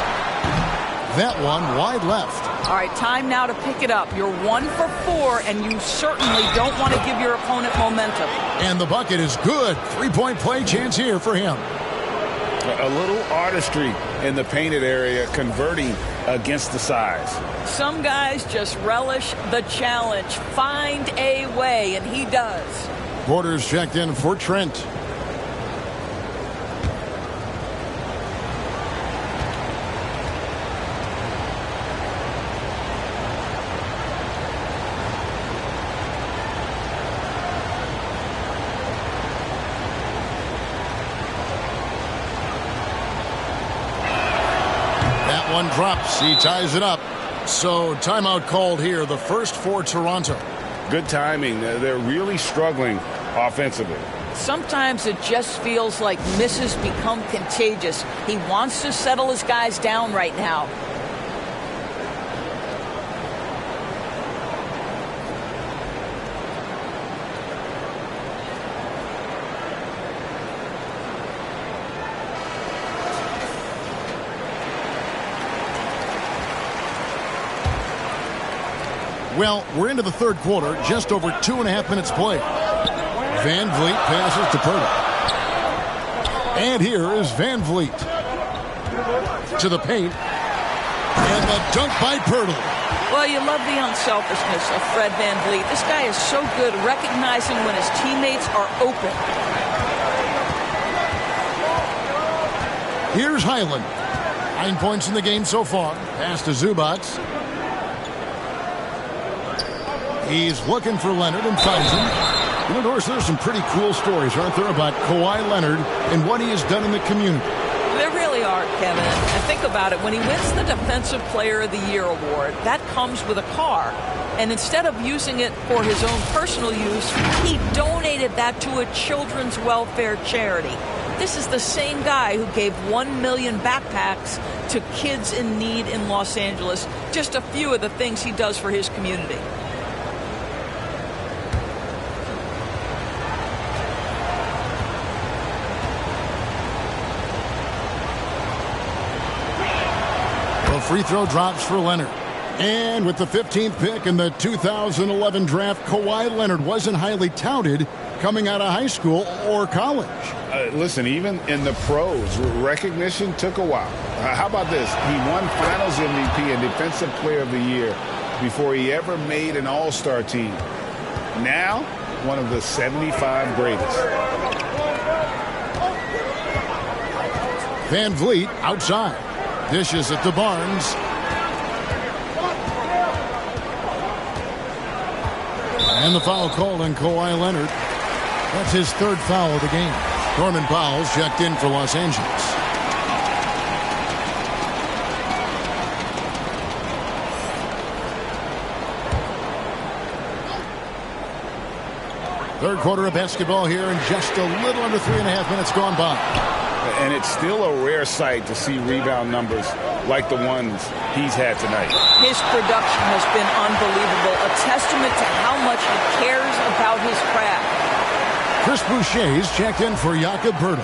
That one wide left. All right, time now to pick it up. You're 1 for 4, and you certainly don't want to give your opponent momentum. And the bucket is good. 3-point play chance here for him. A little artistry in the painted area, converting against the size. Some guys just relish the challenge. Find a way, and he does. Porter's checked in for Trent. one drops. He ties it up. So timeout called here, the first for Toronto. Good timing. They're really struggling offensively. Sometimes it just feels like misses become contagious. He wants to settle his guys down right now. Well, we're into the third quarter, just over 2.5 minutes played. Van Vliet passes to Pirtle. And here is Van Vliet. To the paint. And the dunk by Pirtle. Well, you love the unselfishness of Fred Van Vliet. This guy is so good recognizing when his teammates are open. Here's Highland. 9 points in the game so far. Pass to Zubac. He's looking for Leonard and finds him. You know, Doris, there's some pretty cool stories, aren't there, about Kawhi Leonard and what he has done in the community. There really are, Kevin. And think about it. When he wins the Defensive Player of the Year award, that comes with a car. And instead of using it for his own personal use, he donated that to a children's welfare charity. This is the same guy who gave 1 million backpacks to kids in need in Los Angeles. Just a few of the things he does for his community. Free throw drops for Leonard. And with the 15th pick in the 2011 draft, Kawhi Leonard wasn't highly touted coming out of high school or college. Listen, even in the pros, recognition took a while. How about this? He won Finals MVP and Defensive Player of the Year before he ever made an All-Star team. Now, one of the 75 greatest. Van Vliet outside. Dishes it to Barnes. And the foul called on Kawhi Leonard. That's his third foul of the game. Norman Powell's checked in for Los Angeles. Third quarter of basketball here, and just a little under 3.5 minutes gone by. And it's still a rare sight to see rebound numbers like the ones he's had tonight. His production has been unbelievable, a testament to how much he cares about his craft. Chris Boucher's checked in for Jakob Poeltl.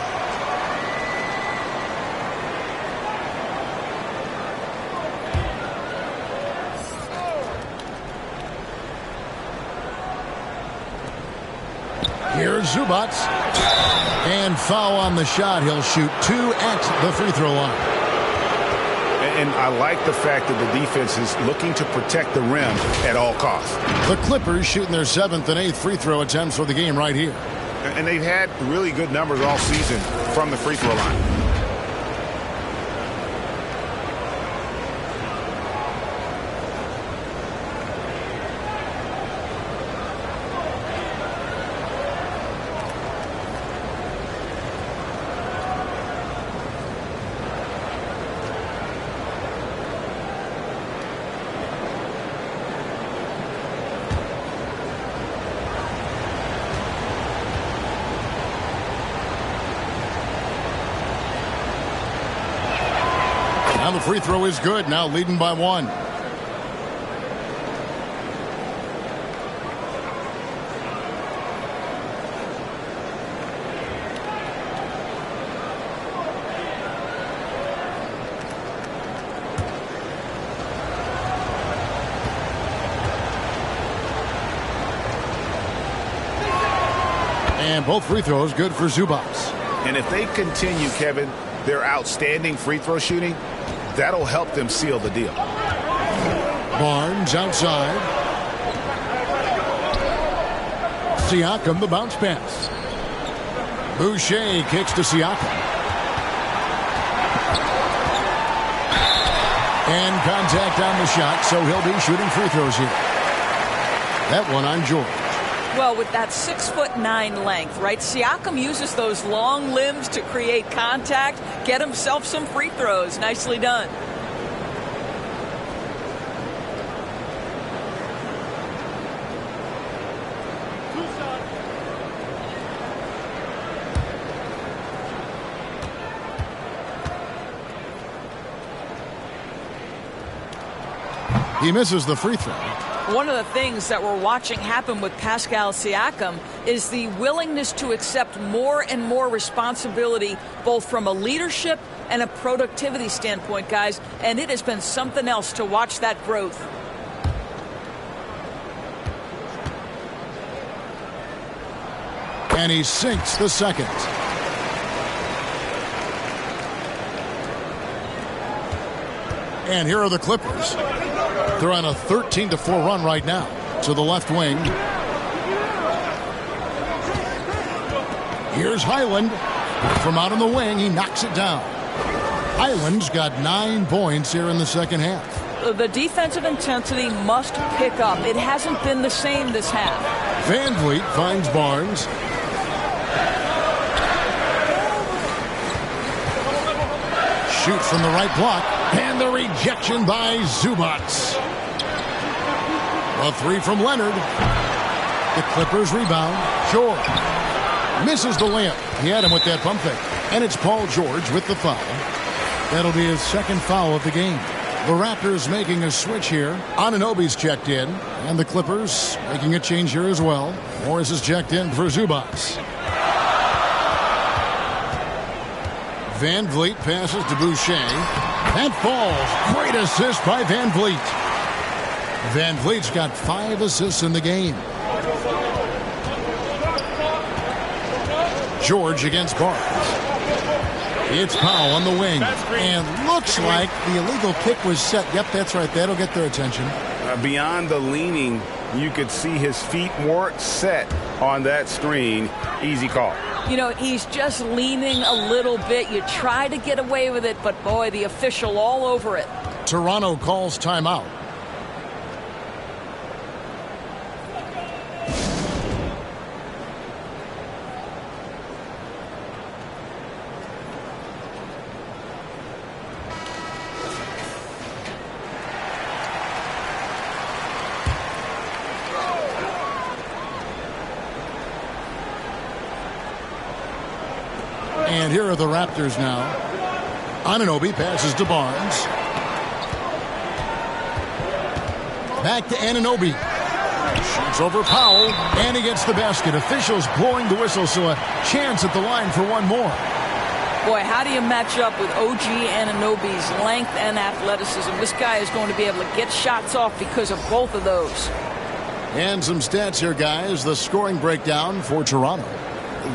Here's Zubac. And foul on the shot. He'll shoot 2 at the free throw line. And I like the fact that the defense is looking to protect the rim at all costs. The Clippers shooting their 7th and 8th free throw attempts for the game right here. And they've had really good numbers all season from the free throw line. Now the free throw is good. Now leading by 1. And both free throws good for Zubac. And if they continue, Kevin, their outstanding free throw shooting, that'll help them seal the deal. Barnes outside. Siakam, the bounce pass. Boucher kicks to Siakam. And contact on the shot, so he'll be shooting free throws here. That one on George. Well, with that 6'9" length, right? Siakam uses those long limbs to create contact, get himself some free throws. Nicely done. He misses the free throw. One of the things that we're watching happen with Pascal Siakam is the willingness to accept more and more responsibility, both from a leadership and a productivity standpoint, guys. And it has been something else to watch that growth. And he sinks the second. And here are the Clippers. They're on a 13-4 run right now. To the left wing. Here's Highland. From out on the wing, he knocks it down. Highland's got 9 points here in the second half. The defensive intensity must pick up. It hasn't been the same this half. Van Vliet finds Barnes. Shoot from the right block. And the rejection by Zubac. A 3 from Leonard. The Clippers rebound. George misses the layup. He had him with that pump fake. And it's Paul George with the foul. That'll be his second foul of the game. The Raptors making a switch here. Anunoby's checked in. And the Clippers making a change here as well. Morris is checked in for Zubac. Van Vliet passes to Boucher. That falls. Great assist by Van Vliet. Van Vliet's got 5 assists in the game. George against Barnes. It's Powell on the wing. And looks like the illegal kick was set. Yep, that's right. That'll get their attention. Beyond the leaning, you could see his feet weren't set on that screen. Easy call. You know, he's just leaning a little bit. You try to get away with it, but boy, the official all over it. Toronto calls timeout. And here are the Raptors now. Anunoby passes to Barnes. Back to Anunoby. Shoots over Powell, and he gets the basket. Officials blowing the whistle, so a chance at the line for one more. Boy, how do you match up with OG Anunoby's length and athleticism? This guy is going to be able to get shots off because of both of those. And some stats here, guys. The scoring breakdown for Toronto.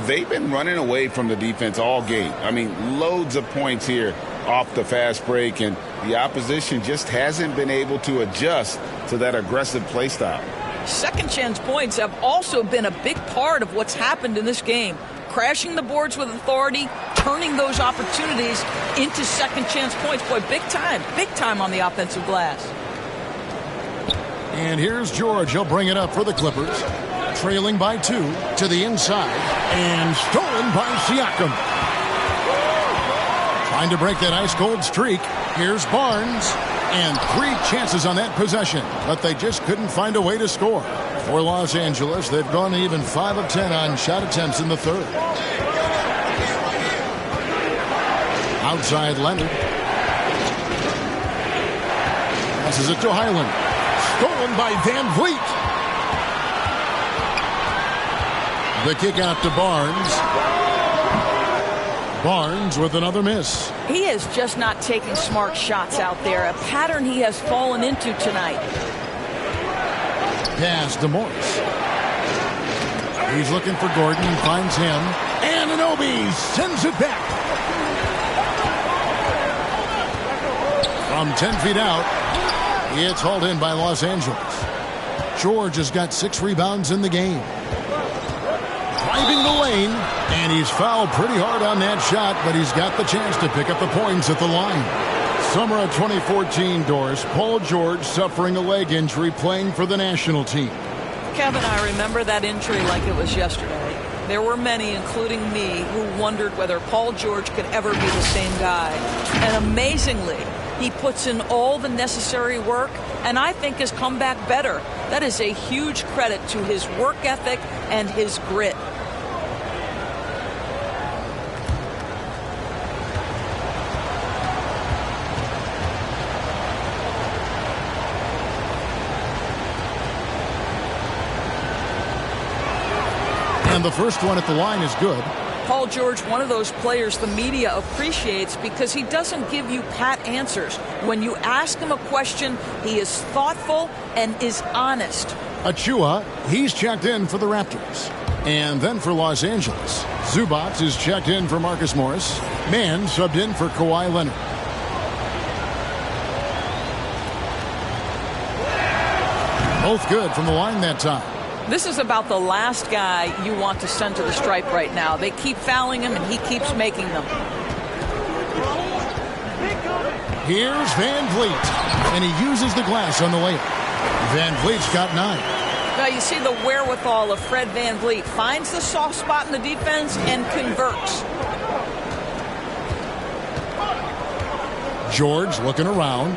They've been running away from the defense all game. I mean, loads of points here off the fast break, and the opposition just hasn't been able to adjust to that aggressive play style. Second chance points have also been a big part of what's happened in this game. Crashing the boards with authority, turning those opportunities into second chance points. Boy, big time on the offensive glass. And here's George. He'll bring it up for the Clippers. Trailing by 2 to the inside. And stolen by Siakam. Trying to break that ice-cold streak. Here's Barnes. And 3 chances on that possession. But they just couldn't find a way to score. For Los Angeles, they've gone even 5 of 10 on shot attempts in the third. Outside Leonard. Passes it to Highland. Stolen by Van Vliet. The kick out to Barnes. Barnes with another miss. He is just not taking smart shots out there. A pattern he has fallen into tonight. Pass to Morris. He's looking for Gordon and finds him. Anunoby sends it back. From 10 feet out, it's hauled in by Los Angeles. George has got 6 rebounds in the game. Driving the lane, and he's fouled pretty hard on that shot, but he's got the chance to pick up the points at the line. Summer of 2014, Doris, Paul George suffering a leg injury playing for the national team. Kevin, I remember that injury like it was yesterday. There were many, including me, who wondered whether Paul George could ever be the same guy. And amazingly, he puts in all the necessary work, and I think has come back better. That is a huge credit to his work ethic and his grit. And the first one at the line is good. Paul George, one of those players the media appreciates because he doesn't give you pat answers. When you ask him a question, he is thoughtful and is honest. Achua, he's checked in for the Raptors. And then for Los Angeles, Zubac is checked in for Marcus Morris. Mann subbed in for Kawhi Leonard. Both good from the line that time. This is about the last guy you want to send to the stripe right now. They keep fouling him, and he keeps making them. Here's Van Vliet, and he uses the glass on the layup. Van Vliet's got 9. Now you see the wherewithal of Fred Van Vliet. Finds the soft spot in the defense and converts. George looking around.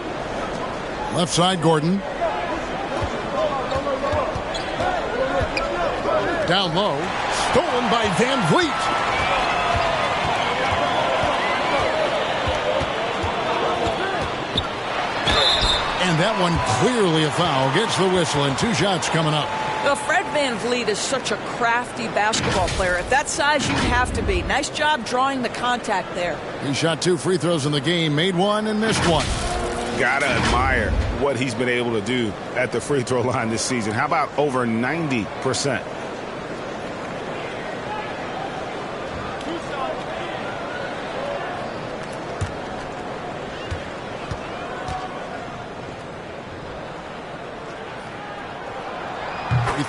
Left side, Gordon. Down low. Stolen by Van Vliet. And that one clearly a foul. Gets the whistle and 2 shots coming up. Well, Fred Van Vliet is such a crafty basketball player. At that size, you'd have to be. Nice job drawing the contact there. He shot 2 free throws in the game. Made 1 and missed 1. Gotta admire what he's been able to do at the free throw line this season. How about over 90%?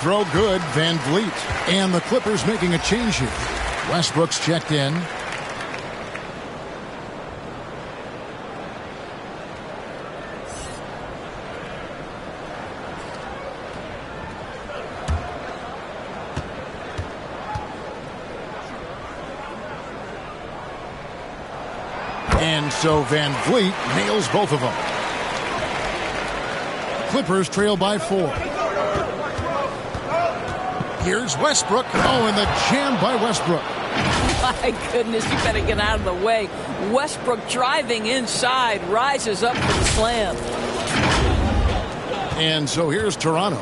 Throw good, Van Vliet. And the Clippers making a change here. Westbrook's checked in. And so Van Vliet nails both of them. Clippers trail by 4. Here's Westbrook. Oh, and the jam by Westbrook. My goodness, you better get out of the way. Westbrook driving inside, rises up for the slam. And so here's Toronto.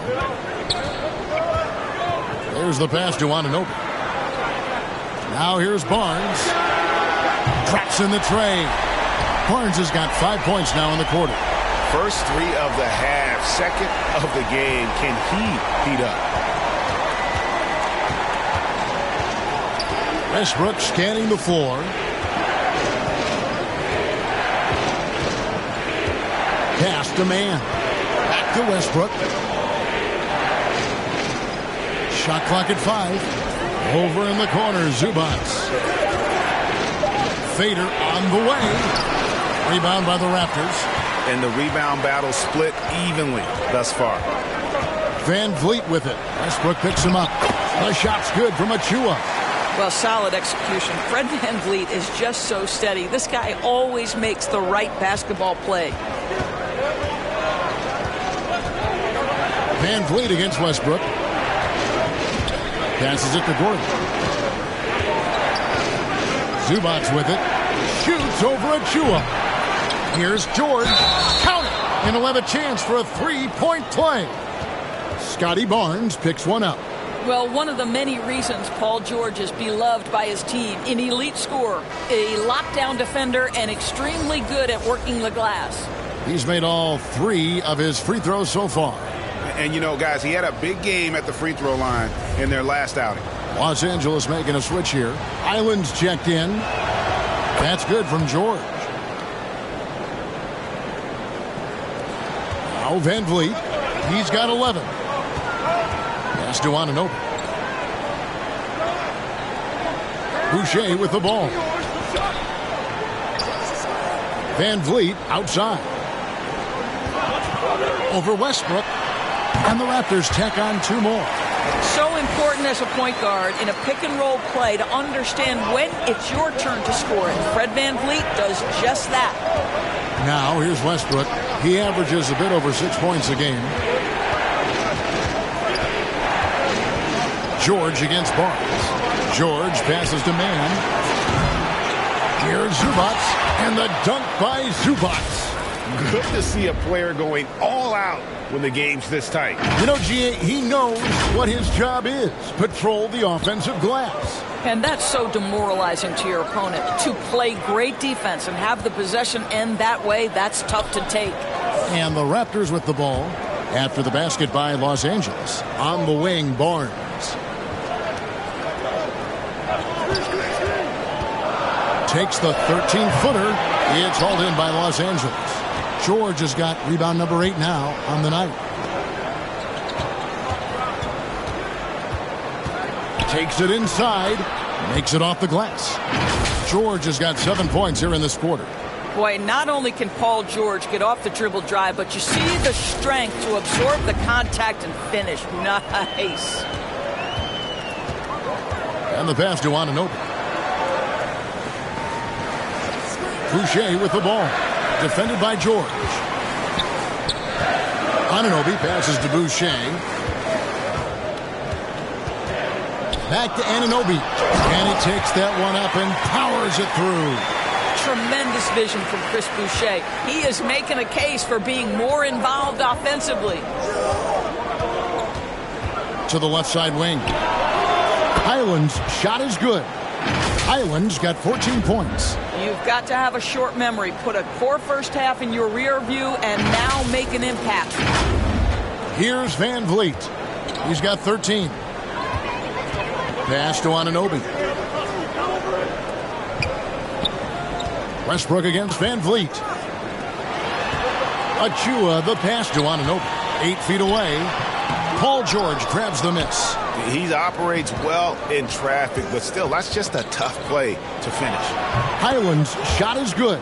There's the pass to Anunoby. Now here's Barnes. Traps in the tray. Barnes has got 5 points now in the quarter. First 3 of the half, second of the game. Can he heat up? Westbrook scanning the floor. Pass to Mann. Back to Westbrook. Shot clock at 5. Over in the corner, Zubac. Fader on the way. Rebound by the Raptors. And the rebound battle split evenly thus far. Van Vliet with it. Westbrook picks him up. The shot's good from Achua. Well, solid execution. Fred Van Vliet is just so steady. This guy always makes the right basketball play. Van Vliet against Westbrook. Passes it to Gordon. Zubac with it. Shoots over Achua. Here's George. Count it. And he'll have a chance for a 3-point play. Scotty Barnes picks one up. Well, one of the many reasons Paul George is beloved by his team, an elite scorer, a lockdown defender, and extremely good at working the glass. He's made all 3 of his free throws so far. And, you know, guys, he had a big game at the free throw line in their last outing. Los Angeles making a switch here. Island's checked in. That's good from George. Now Van Vliet. He's got 11. Pass to Anunoby. Boucher with the ball. Van Vliet outside. Over Westbrook. And the Raptors tack on 2 more. So important as a point guard in a pick-and-roll play to understand when it's your turn to score. And Fred Van Vliet does just that. Now here's Westbrook. He averages a bit over 6 points a game. George against Barnes. George passes to Mann. Here's Zubac. And the dunk by Zubac. Good to see a player going all out when the game's this tight. You know, G.A., he knows what his job is. Patrol the offensive glass. And that's so demoralizing to your opponent. To play great defense and have the possession end that way, that's tough to take. And the Raptors with the ball after the basket by Los Angeles. On the wing, Barnes. Takes the 13-footer. It's hauled in by Los Angeles. George has got rebound number 8 now on the night. Takes it inside. Makes it off the glass. George has got 7 points here in this quarter. Boy, not only can Paul George get off the dribble drive, but you see the strength to absorb the contact and finish. Nice. And the pass to Anunoby. Boucher with the ball. Defended by George. Anunoby passes to Boucher. Back to Anunoby. And he takes that one up and powers it through. Tremendous vision from Chris Boucher. He is making a case for being more involved offensively. To the left side wing. Highland's shot is good. Highland's got 14 points. You've got to have a short memory. Put a poor first half in your rear view and now make an impact. Here's Van Vliet. He's got 13. Pass to Anunoby. Westbrook against Van Vliet. Achua, the pass to Anunoby. 8 feet away. Paul George grabs the miss. He operates well in traffic, but still, that's just a tough play to finish. Highland's shot is good.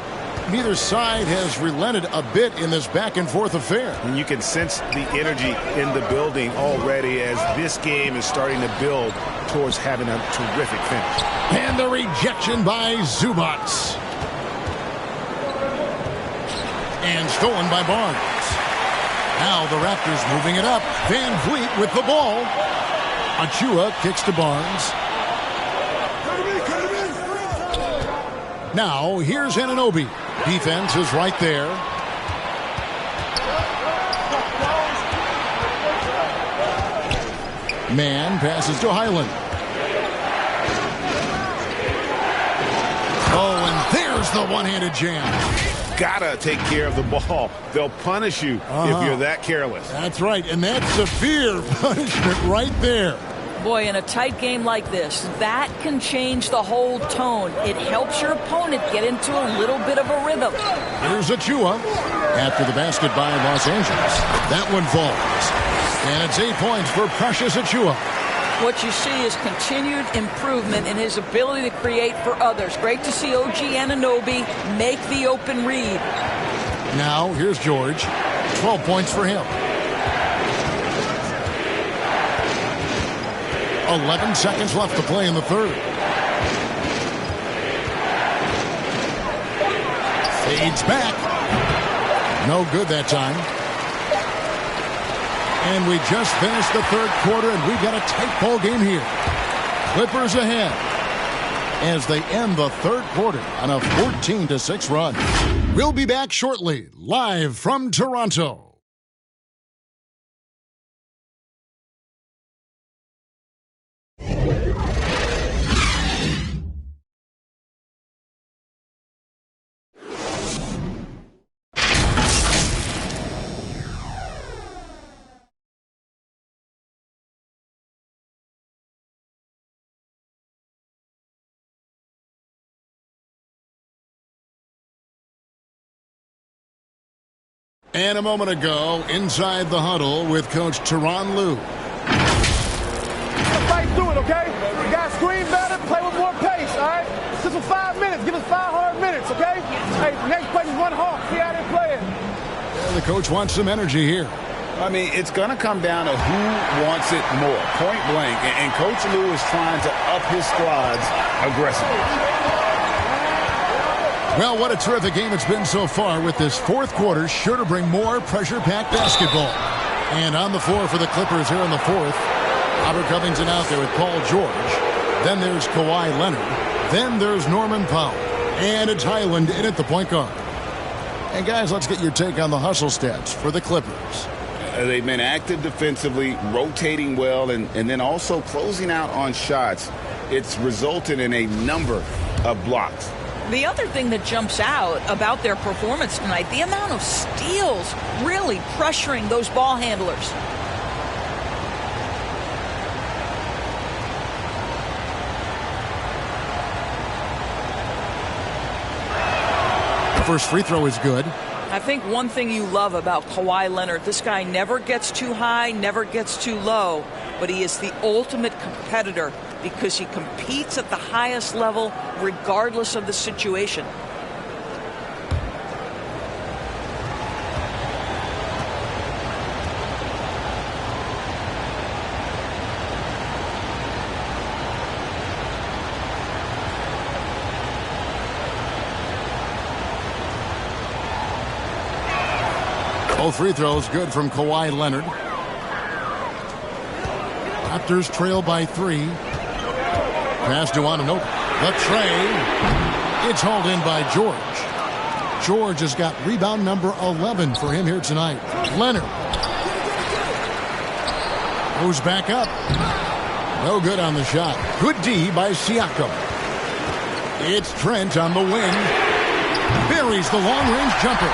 Neither side has relented a bit in this back-and-forth affair. And you can sense the energy in the building already as this game is starting to build towards having a terrific finish. And the rejection by Zubac. And stolen by Barnes. Now the Raptors moving it up. Van Vliet with the ball. Achua kicks to Barnes. Now here's Anunoby. Defense is right there. Man passes to Highland. Oh, and there's the one-handed jam. Gotta take care of the ball. They'll punish you if you're that careless. That's right, and that's severe punishment right there. Boy, in a tight game like this, that can change the whole tone. It helps your opponent get into a little bit of a rhythm. Here's Achua after the basket by Los Angeles. That one falls. And it's 8 points for Precious Achua. What you see is continued improvement in his ability to create for others. Great to see OG Anunoby make the open read. Now, here's George. 12 points for him. 11 seconds left to play in the third. Fades back. No good that time. And we just finished the third quarter, and we've got a tight ball game here. Clippers ahead as they end the third quarter on a 14-6 run. We'll be back shortly, live from Toronto. And a moment ago, inside the huddle with Coach Tyronn Lue. Let's fight through it, okay? We got to screen better, play with more pace, all right? Just for 5 minutes. Give us 5 hard minutes, okay? Hey, next play is run hard. See how they're playing. And the coach wants some energy here. I mean, it's going to come down to who wants it more, point blank. And Coach Lue is trying to up his squads aggressively. Well, what a terrific game it's been so far with this fourth quarter. Sure to bring more pressure-packed basketball. And on the floor for the Clippers here in the fourth, Robert Covington out there with Paul George. Then there's Kawhi Leonard. Then there's Norman Powell. And it's Highland in at the point guard. And guys, let's get your take on the hustle stats for the Clippers. They've been active defensively, rotating well, and then also closing out on shots. It's resulted in a number of blocks. The other thing that jumps out about their performance tonight, the amount of steals really pressuring those ball handlers. First free throw is good. I think one thing you love about Kawhi Leonard, this guy never gets too high, never gets too low, but he is the ultimate competitor because he competes at the highest level regardless of the situation. Both free throws good from Kawhi Leonard. Raptors trail by 3. Pass to Anunoby. The tray. It's hauled in by George. George has got rebound number 11 for him here tonight. Leonard goes back up. No good on the shot. Good D by Siakam. It's Trent on the wing. Buries the long-range jumper.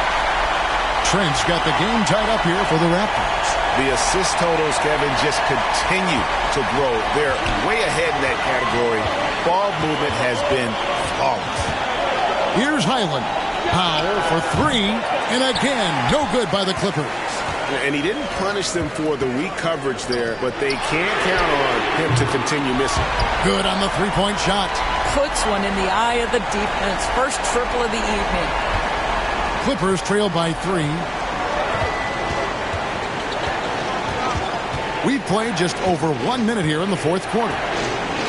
Trent's got the game tied up here for the Raptors. The assist totals, Kevin, just continue to grow. They're way ahead in that category. Ball movement has been flawless. Here's Highland. Powell for 3. And again, no good by the Clippers. And he didn't punish them for the weak coverage there, but they can't count on him to continue missing. Good on the three-point shot. Puts one in the eye of the defense. First triple of the evening. Clippers trail by 3. We've played just over 1 minute here in the fourth quarter.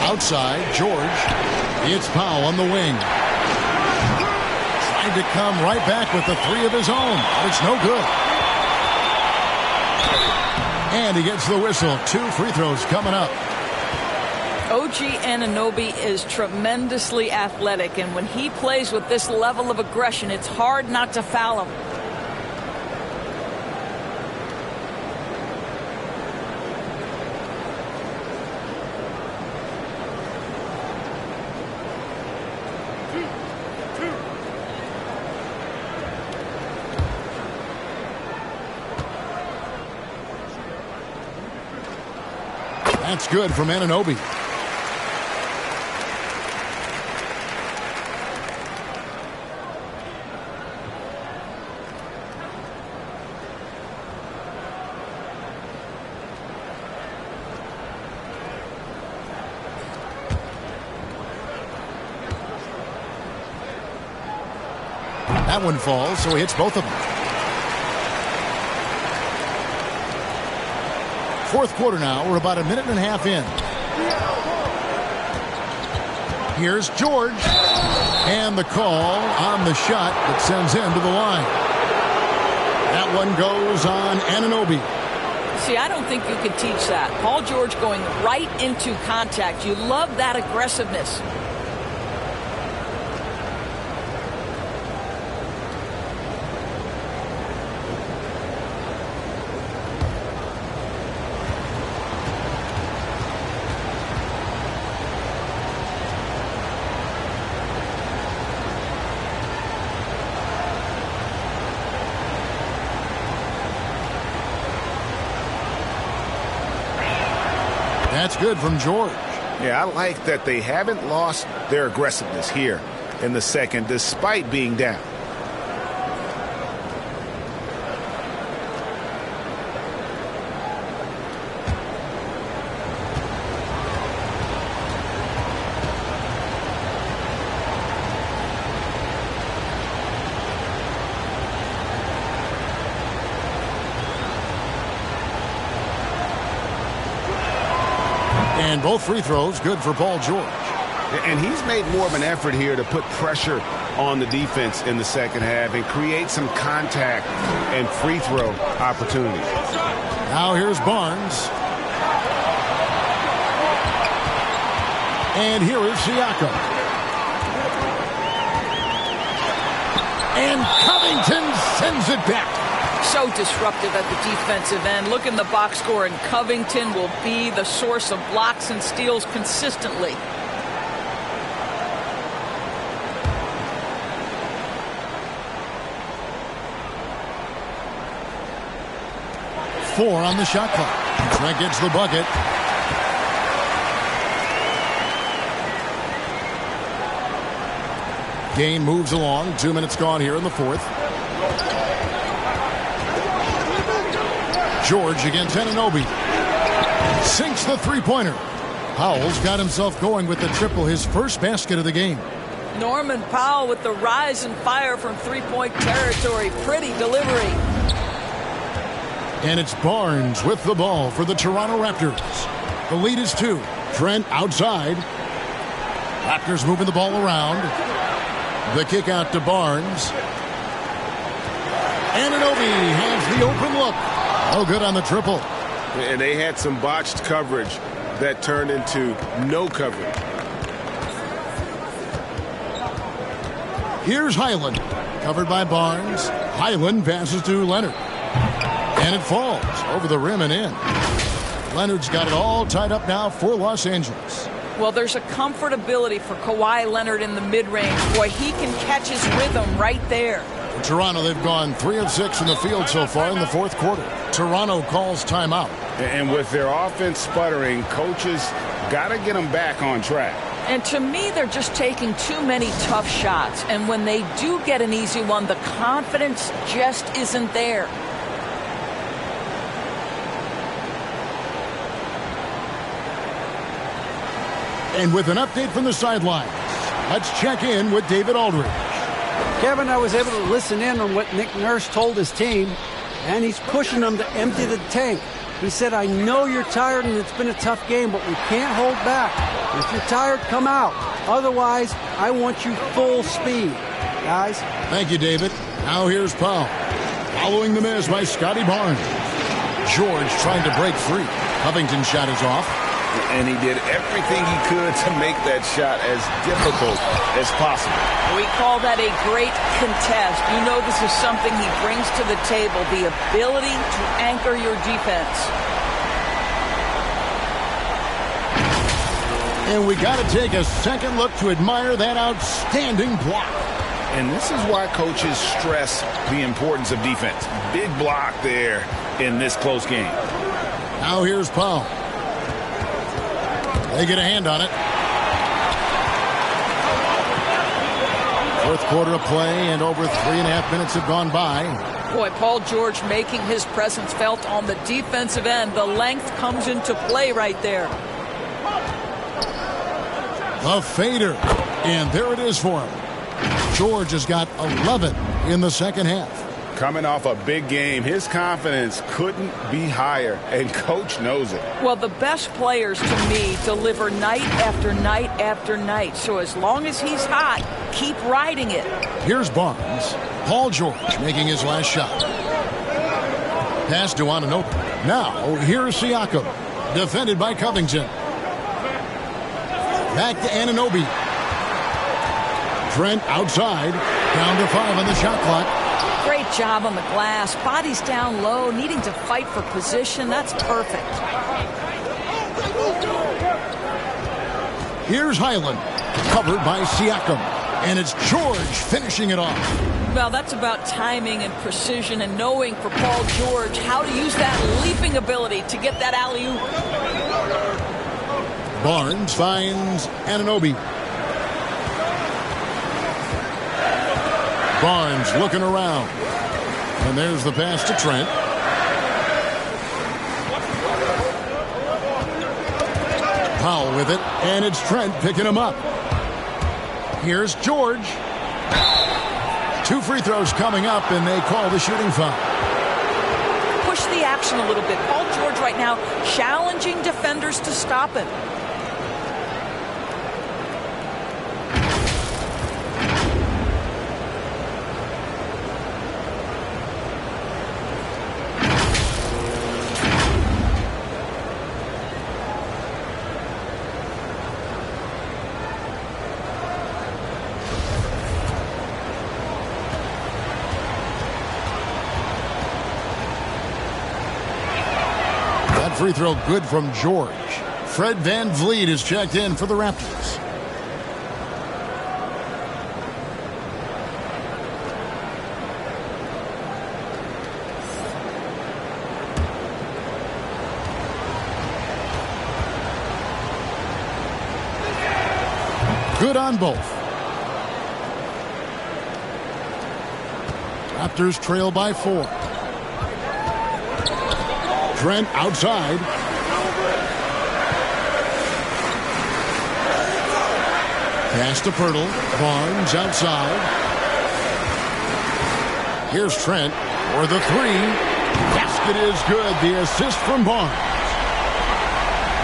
Outside, George. It's Powell on the wing. Trying to come right back with the 3 of his own. But it's no good. And he gets the whistle. 2 free throws coming up. OG Anunoby is tremendously athletic, and when he plays with this level of aggression, it's hard not to foul him. That's good from Anunoby. That one falls, so he hits both of them. Fourth quarter now. We're about a minute and a half in. Here's George. And the call on the shot that sends him to the line. That one goes on Anunoby. See, I don't think you could teach that. Paul George going right into contact. You love that aggressiveness. That's good from George. Yeah, I like that they haven't lost their aggressiveness here in the second, despite being down. And both free throws good for Paul George. And he's made more of an effort here to put pressure on the defense in the second half and create some contact and free throw opportunities. Now here's Barnes. And here is Siakam. And Covington sends it back. So disruptive at the defensive end. Look in the box score, and Covington will be the source of blocks and steals consistently. Four on the shot clock. Trent gets the bucket. Game moves along. 2 minutes gone here in the fourth. George against Anunoby. Sinks the three-pointer. Powell's got himself going with the triple, his first basket of the game. Norman Powell with the rise and fire from three-point territory. Pretty delivery. And it's Barnes with the ball for the Toronto Raptors. The lead is 2. Trent outside. Raptors moving the ball around. The kick out to Barnes. Anunoby has the open look. Oh, good on the triple. And they had some botched coverage that turned into no coverage. Here's Highland. Covered by Barnes. Highland passes to Leonard. And it falls over the rim and in. Leonard's got it all tied up now for Los Angeles. Well, there's a comfortability for Kawhi Leonard in the mid-range. Boy, he can catch his rhythm right there. For Toronto, they've gone 3 of 6 in the field so far in the fourth quarter. Toronto calls timeout. And with their offense sputtering, coaches got to get them back on track. And to me, they're just taking too many tough shots. And when they do get an easy one, the confidence just isn't there. And with an update from the sidelines, let's check in with David Aldridge. Kevin, I was able to listen in on what Nick Nurse told his team, and he's pushing them to empty the tank. He said, I know you're tired and it's been a tough game, but we can't hold back. If you're tired, come out. Otherwise, I want you full speed. Guys. Thank you, David. Now here's Powell. Following the miss by Scotty Barnes. George trying to break free. Covington shot is off. And he did everything he could to make that shot as difficult as possible. We call that a great contest. You know this is something he brings to the table, the ability to anchor your defense. And we got to take a second look to admire that outstanding block. And this is why coaches stress the importance of defense. Big block there in this close game. Now here's Powell. They get a hand on it. Fourth quarter of play, and over 3.5 minutes have gone by. Boy, Paul George making his presence felt on the defensive end. The length comes into play right there. The fader. And there it is for him. George has got 11 in the second half. Coming off a big game, his confidence couldn't be higher, and coach knows it. Well, the best players, to me, deliver night after night after night. So as long as he's hot, keep riding it. Here's Barnes. Paul George making his last shot. Pass to Anunoby. Now, here's Siakam. Defended by Covington. Back to Anunoby. Trent outside. Down to 5 on the shot clock. Great job on the glass. Body's down low, needing to fight for position. That's perfect. Here's Highland. Covered by Siakam. And it's George finishing it off. Well, that's about timing and precision and knowing for Paul George how to use that leaping ability to get that alley-oop. Barnes finds Anunoby. Barnes looking around. And there's the pass to Trent. Powell with it. And it's Trent picking him up. Here's George. 2 free throws coming up, and they call the shooting foul. Push the action a little bit. Paul George right now challenging defenders to stop him. free throw good from George. Fred VanVleet is checked in for the Raptors. Good on both. Raptors trail by 4. Trent outside. Pass to Pirtle. Barnes outside. Here's Trent for the 3. Basket is good. The assist from Barnes.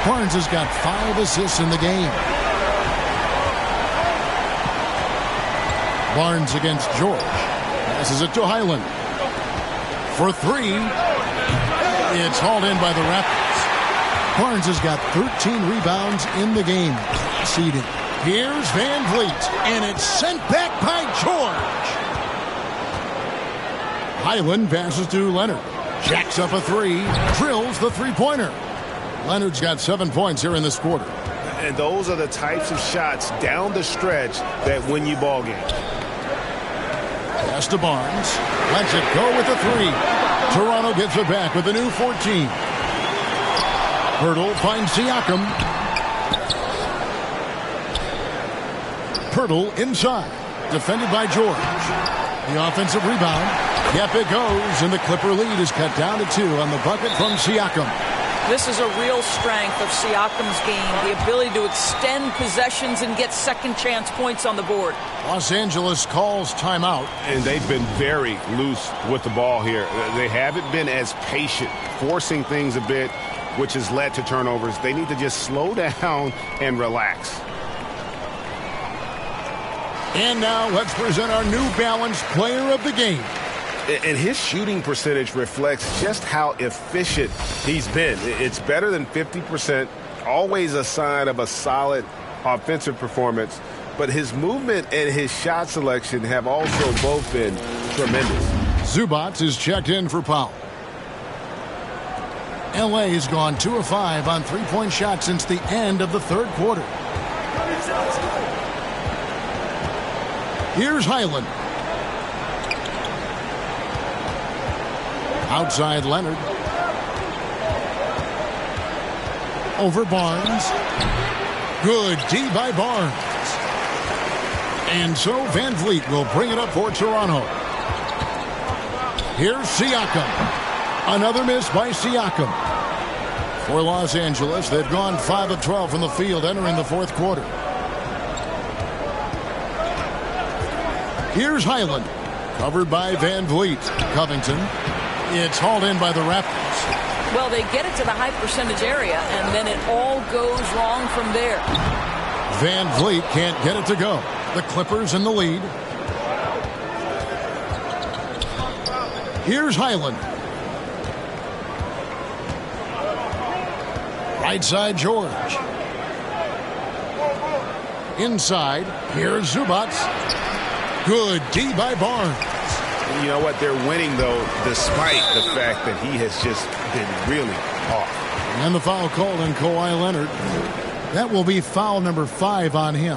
Barnes has got 5 assists in the game. Barnes against George. Passes it to Highland. For 3. It's hauled in by the Raptors. Barnes has got 13 rebounds in the game. Seeding. Here's VanVleet. And it's sent back by George. Highland passes to Leonard. Jacks up a 3. Drills the three-pointer. Leonard's got 7 points here in this quarter. And those are the types of shots down the stretch that win you ball games. Pass to Barnes. Lets it go with the 3. Toronto gets it back with a new 14. Pirtle finds Siakam. Pirtle inside. Defended by George. The offensive rebound. Yep, it goes. And the Clipper lead is cut down to 2 on the bucket from Siakam. This is a real strength of Siakam's game, the ability to extend possessions and get second chance points on the board. Los Angeles calls timeout. And they've been very loose with the ball here. They haven't been as patient, forcing things a bit, which has led to turnovers. They need to just slow down and relax. And now let's present our New Balance player of the game. And his shooting percentage reflects just how efficient he's been. It's better than 50%, always a sign of a solid offensive performance. But his movement and his shot selection have also both been tremendous. Zubac is checked in for Powell. L.A. has gone 2 of 5 on three-point shots since the end of the third quarter. Here's Highland. Outside Leonard. Over Barnes. Good D by Barnes. And so VanVleet will bring it up for Toronto. Here's Siakam. Another miss by Siakam. For Los Angeles, they've gone 5 of 12 from the field entering the fourth quarter. Here's Highland. Covered by VanVleet. Covington. It's hauled in by the Raptors. Well, they get it to the high percentage area, and then it all goes wrong from there. VanVleet can't get it to go. The Clippers in the lead. Here's Highland. Right side George. Inside. Here's Zubac. Good D by Barnes. You know what? They're winning, though, despite the fact that he has just been really off. And the foul called on Kawhi Leonard. That will be foul number 5 on him.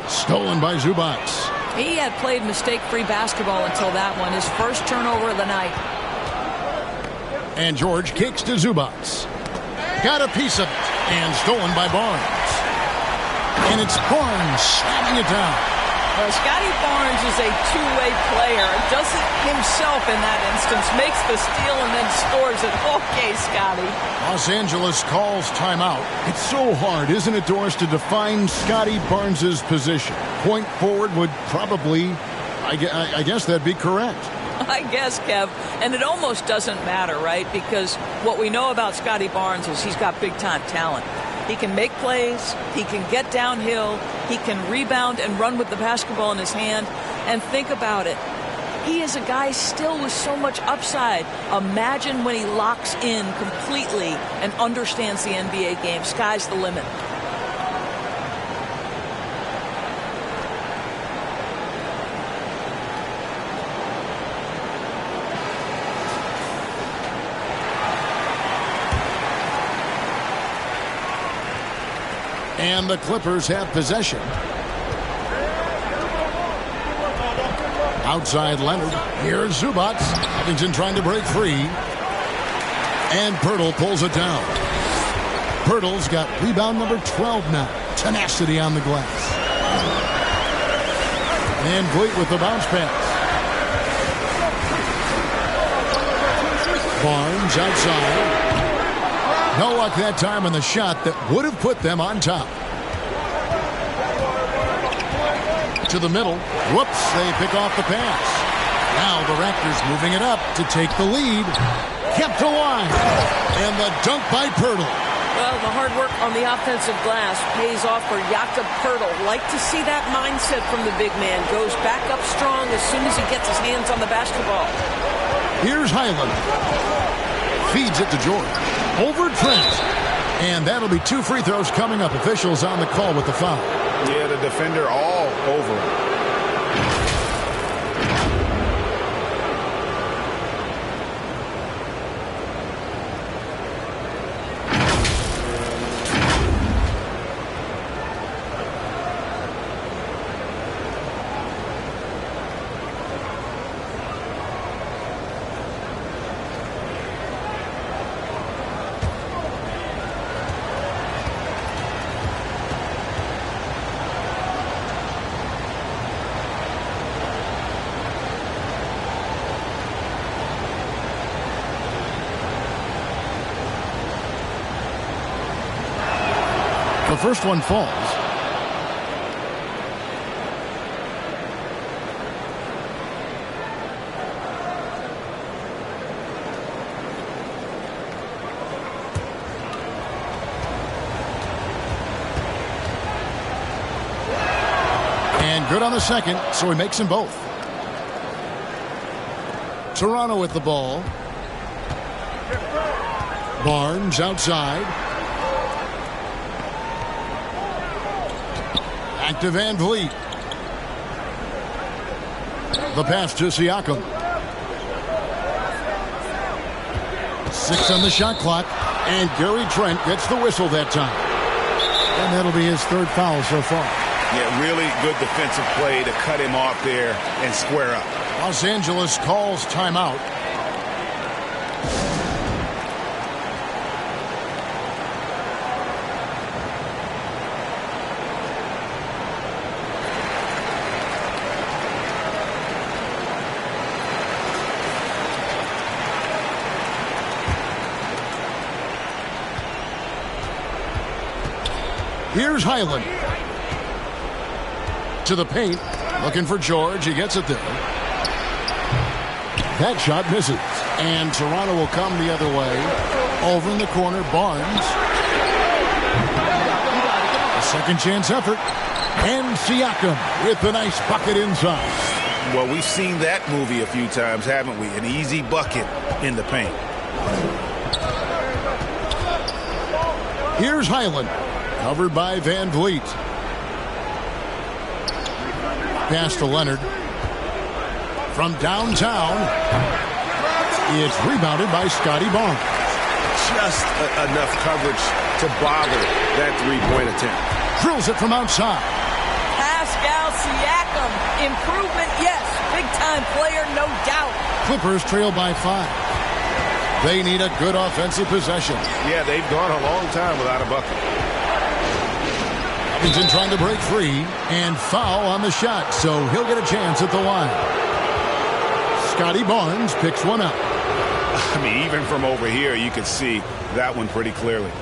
Stolen by Zubac. He had played mistake-free basketball until that one, his first turnover of the night. And George kicks to Zubac. Got a piece of it. And stolen by Barnes. And it's Barnes slamming it down. Well, Scotty Barnes is a two-way player. Does it himself in that instance. Makes the steal and then scores it. Okay, Scotty. Los Angeles calls timeout. It's so hard, isn't it, Doris, to define Scotty Barnes' position? Point forward would probably, I guess that'd be correct. I guess, Kev. And it almost doesn't matter, right? Because what we know about Scotty Barnes is he's got big-time talent. He can make plays, he can get downhill, he can rebound and run with the basketball in his hand. And think about it. He is a guy still with so much upside. Imagine when he locks in completely and understands the NBA game. Sky's the limit. And the Clippers have possession. Outside Leonard. Here's Zubats. Covington trying to break free. And Pirtle pulls it down. Pirtle's got rebound number 12 now. Tenacity on the glass. And Vliet with the bounce pass. Barnes outside. No luck that time on the shot that would have put them on top. To the middle. Whoops, they pick off the pass. Now the Raptors moving it up to take the lead. Kept alive. And the dunk by Pirtle. Well, the hard work on the offensive glass pays off for Jakob Pirtle. Like to see that mindset from the big man. Goes back up strong as soon as he gets his hands on the basketball. Here's Highland. Feeds it to George. Over Trent. And that'll be 2 free throws coming up. Officials on the call with the foul. Yeah, the defender all over him. The first one falls. And good on the second, so he makes them both. Toronto with the ball. Barnes outside. Back to Van Vliet. The pass to Siakam. 6 on the shot clock. And Gary Trent gets the whistle that time. And that'll be his 3rd foul so far. Yeah, really good defensive play to cut him off there and square up. Los Angeles calls timeout. Here's Highland. To the paint. Looking for George. He gets it there. That shot misses. And Toronto will come the other way. Over in the corner, Barnes. A second chance effort. And Siakam with a nice bucket inside. Well, we've seen that movie a few times, haven't we? An easy bucket in the paint. Here's Highland. Covered by Van Vliet. Pass to Leonard. From downtown. It's rebounded by Scotty Barnes. Just enough coverage to bother that three-point attempt. Drills it from outside. Pascal Siakam. Improvement, yes. Big-time player, no doubt. Clippers trail by 5. They need a good offensive possession. Yeah, they've gone a long time without a bucket. Covington trying to break free and foul on the shot, so he'll get a chance at the line. Scotty Barnes picks one up. I mean, even from over here, you could see that one pretty clearly.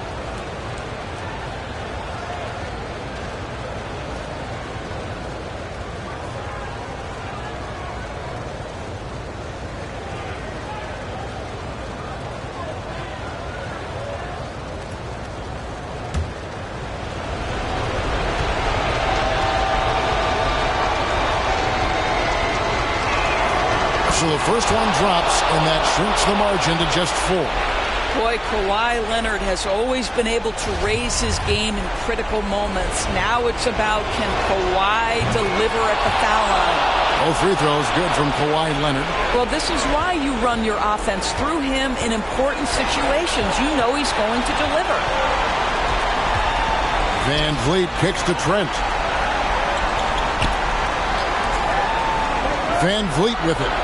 So the first one drops, and that shrinks the margin to just 4. Boy, Kawhi Leonard has always been able to raise his game in critical moments. Now it's about, can Kawhi deliver at the foul line? Both free throws good from Kawhi Leonard. Well, this is why you run your offense through him in important situations. You know he's going to deliver. Van Vliet kicks to Trent. Van Vliet with it.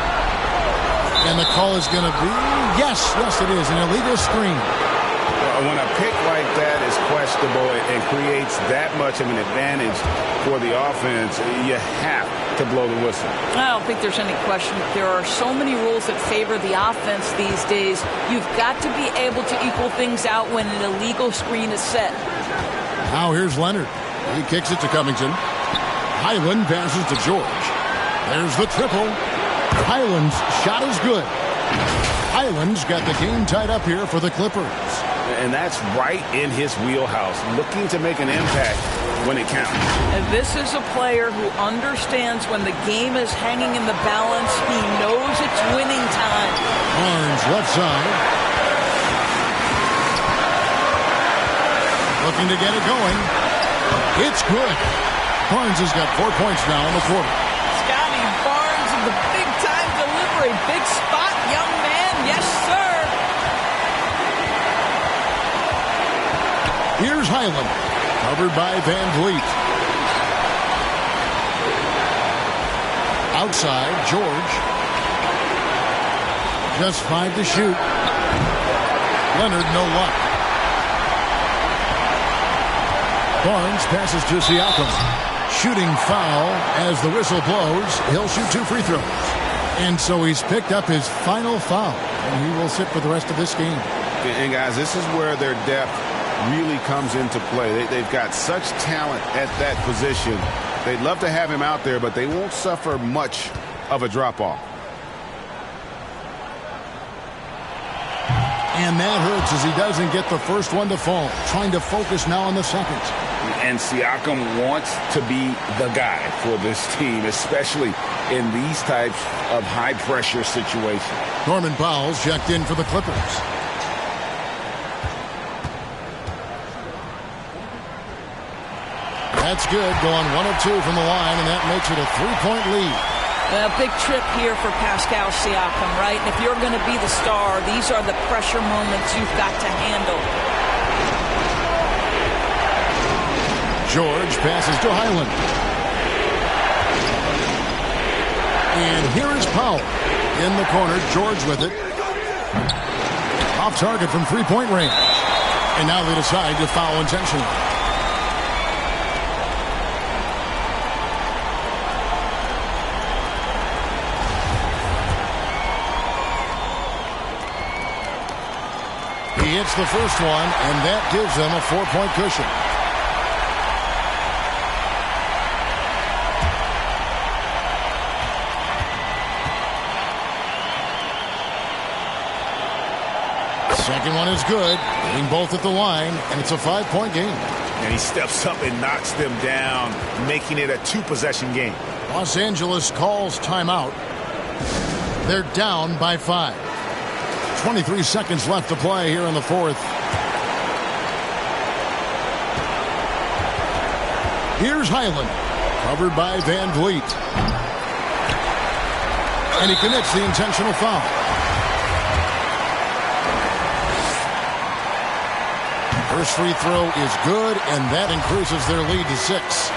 And the call is going to be, yes, it is, an illegal screen. When a pick like that is questionable and creates that much of an advantage for the offense, you have to blow the whistle. I don't think there's any question. There are so many rules that favor the offense these days. You've got to be able to equal things out when an illegal screen is set. Now here's Leonard. He kicks it to Covington. Highland passes to George. There's the triple. Highland's shot is good. Highland's got the game tied up here for the Clippers. And that's right in his wheelhouse, looking to make an impact when it counts. And this is a player who understands when the game is hanging in the balance. He knows it's winning time. Barnes left side. Looking to get it going. It's good. Barnes has got 4 points now in the quarter. Scotty Barnes with the big-time delivery. Big spot, young man. Yes, sir. Here's Highland, covered by Van Vliet. Outside, George. Just 5 to shoot. Leonard, no luck. Barnes passes to Siakam. Shooting foul as the whistle blows. He'll shoot 2 free throws. And so he's picked up his final foul. And he will sit for the rest of this game. And guys, this is where their depth really comes into play. They've got such talent at that position. They'd love to have him out there, but they won't suffer much of a drop-off. And that hurts as he doesn't get the first one to fall. Trying to focus now on the second. And Siakam wants to be the guy for this team, especially in these types of high-pressure situations. Norman Powell's checked in for the Clippers. That's good, going 1 of 2 from the line, and that makes it a 3-point lead. A big trip here for Pascal Siakam, right? And if you're going to be the star, these are the pressure moments you've got to handle. George passes to Highland. And here is Powell. In the corner, George with it. Off target from 3-point range. And now they decide to foul intentionally. He hits the first one, and that gives them a 4-point cushion. Second one is good, hitting both at the line, and it's a 5-point game. And he steps up and knocks them down, making it a 2-possession game. Los Angeles calls timeout. They're down by 5. 23 seconds left to play here in the fourth. Here's Highland, covered by Van Vliet. And he commits the intentional foul. First free throw is good, and that increases their lead to 6.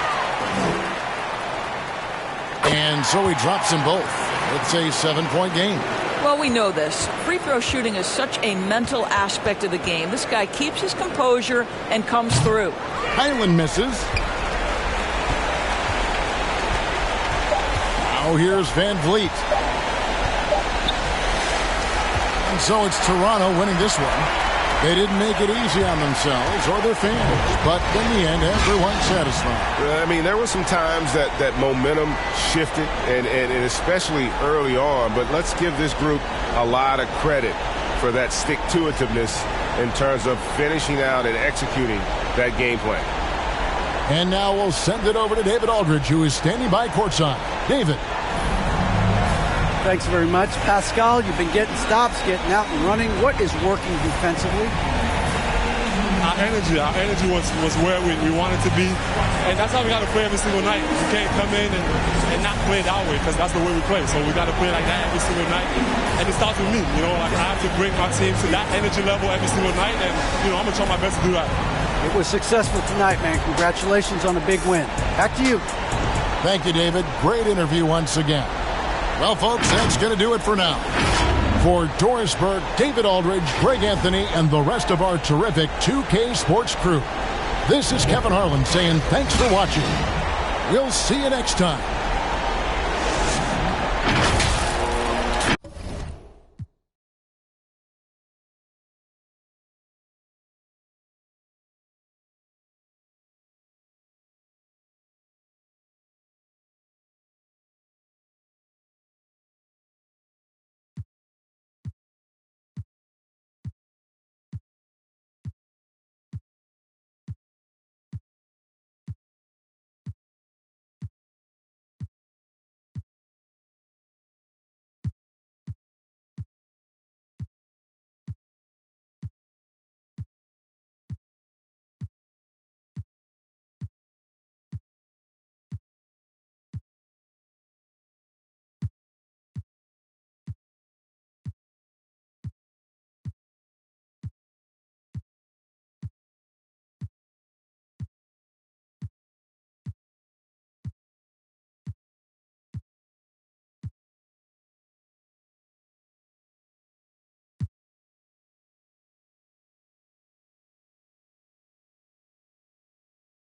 And so he drops them both. It's a 7-point game. Well, we know this. Free throw shooting is such a mental aspect of the game. This guy keeps his composure and comes through. Highland misses. Now here's Van Vliet. And so it's Toronto winning this one. They didn't make it easy on themselves or their fans, but in the end, everyone's satisfied. I mean, there were some times that momentum shifted, and especially early on, but let's give this group a lot of credit for that stick-to-itiveness in terms of finishing out and executing that game plan. And now we'll send it over to David Aldridge, who is standing by courtside. David. Thanks very much, Pascal. You've been getting stops, getting out and running. What is working defensively? Our energy was where we wanted to be, and that's how we got to play every single night. We can't come in and not play that way, because that's the way we play. So we got to play like that every single night, and it starts with me. Like I have to bring my team to that energy level every single night, and I'm gonna try my best to do that. It was successful tonight, man. Congratulations on a big win. Back to you. Thank you, David. Great interview once again. Well, folks, that's going to do it for now. For Doris Burke, David Aldridge, Greg Anthony, and the rest of our terrific 2K Sports crew, this is Kevin Harlan saying thanks for watching. We'll see you next time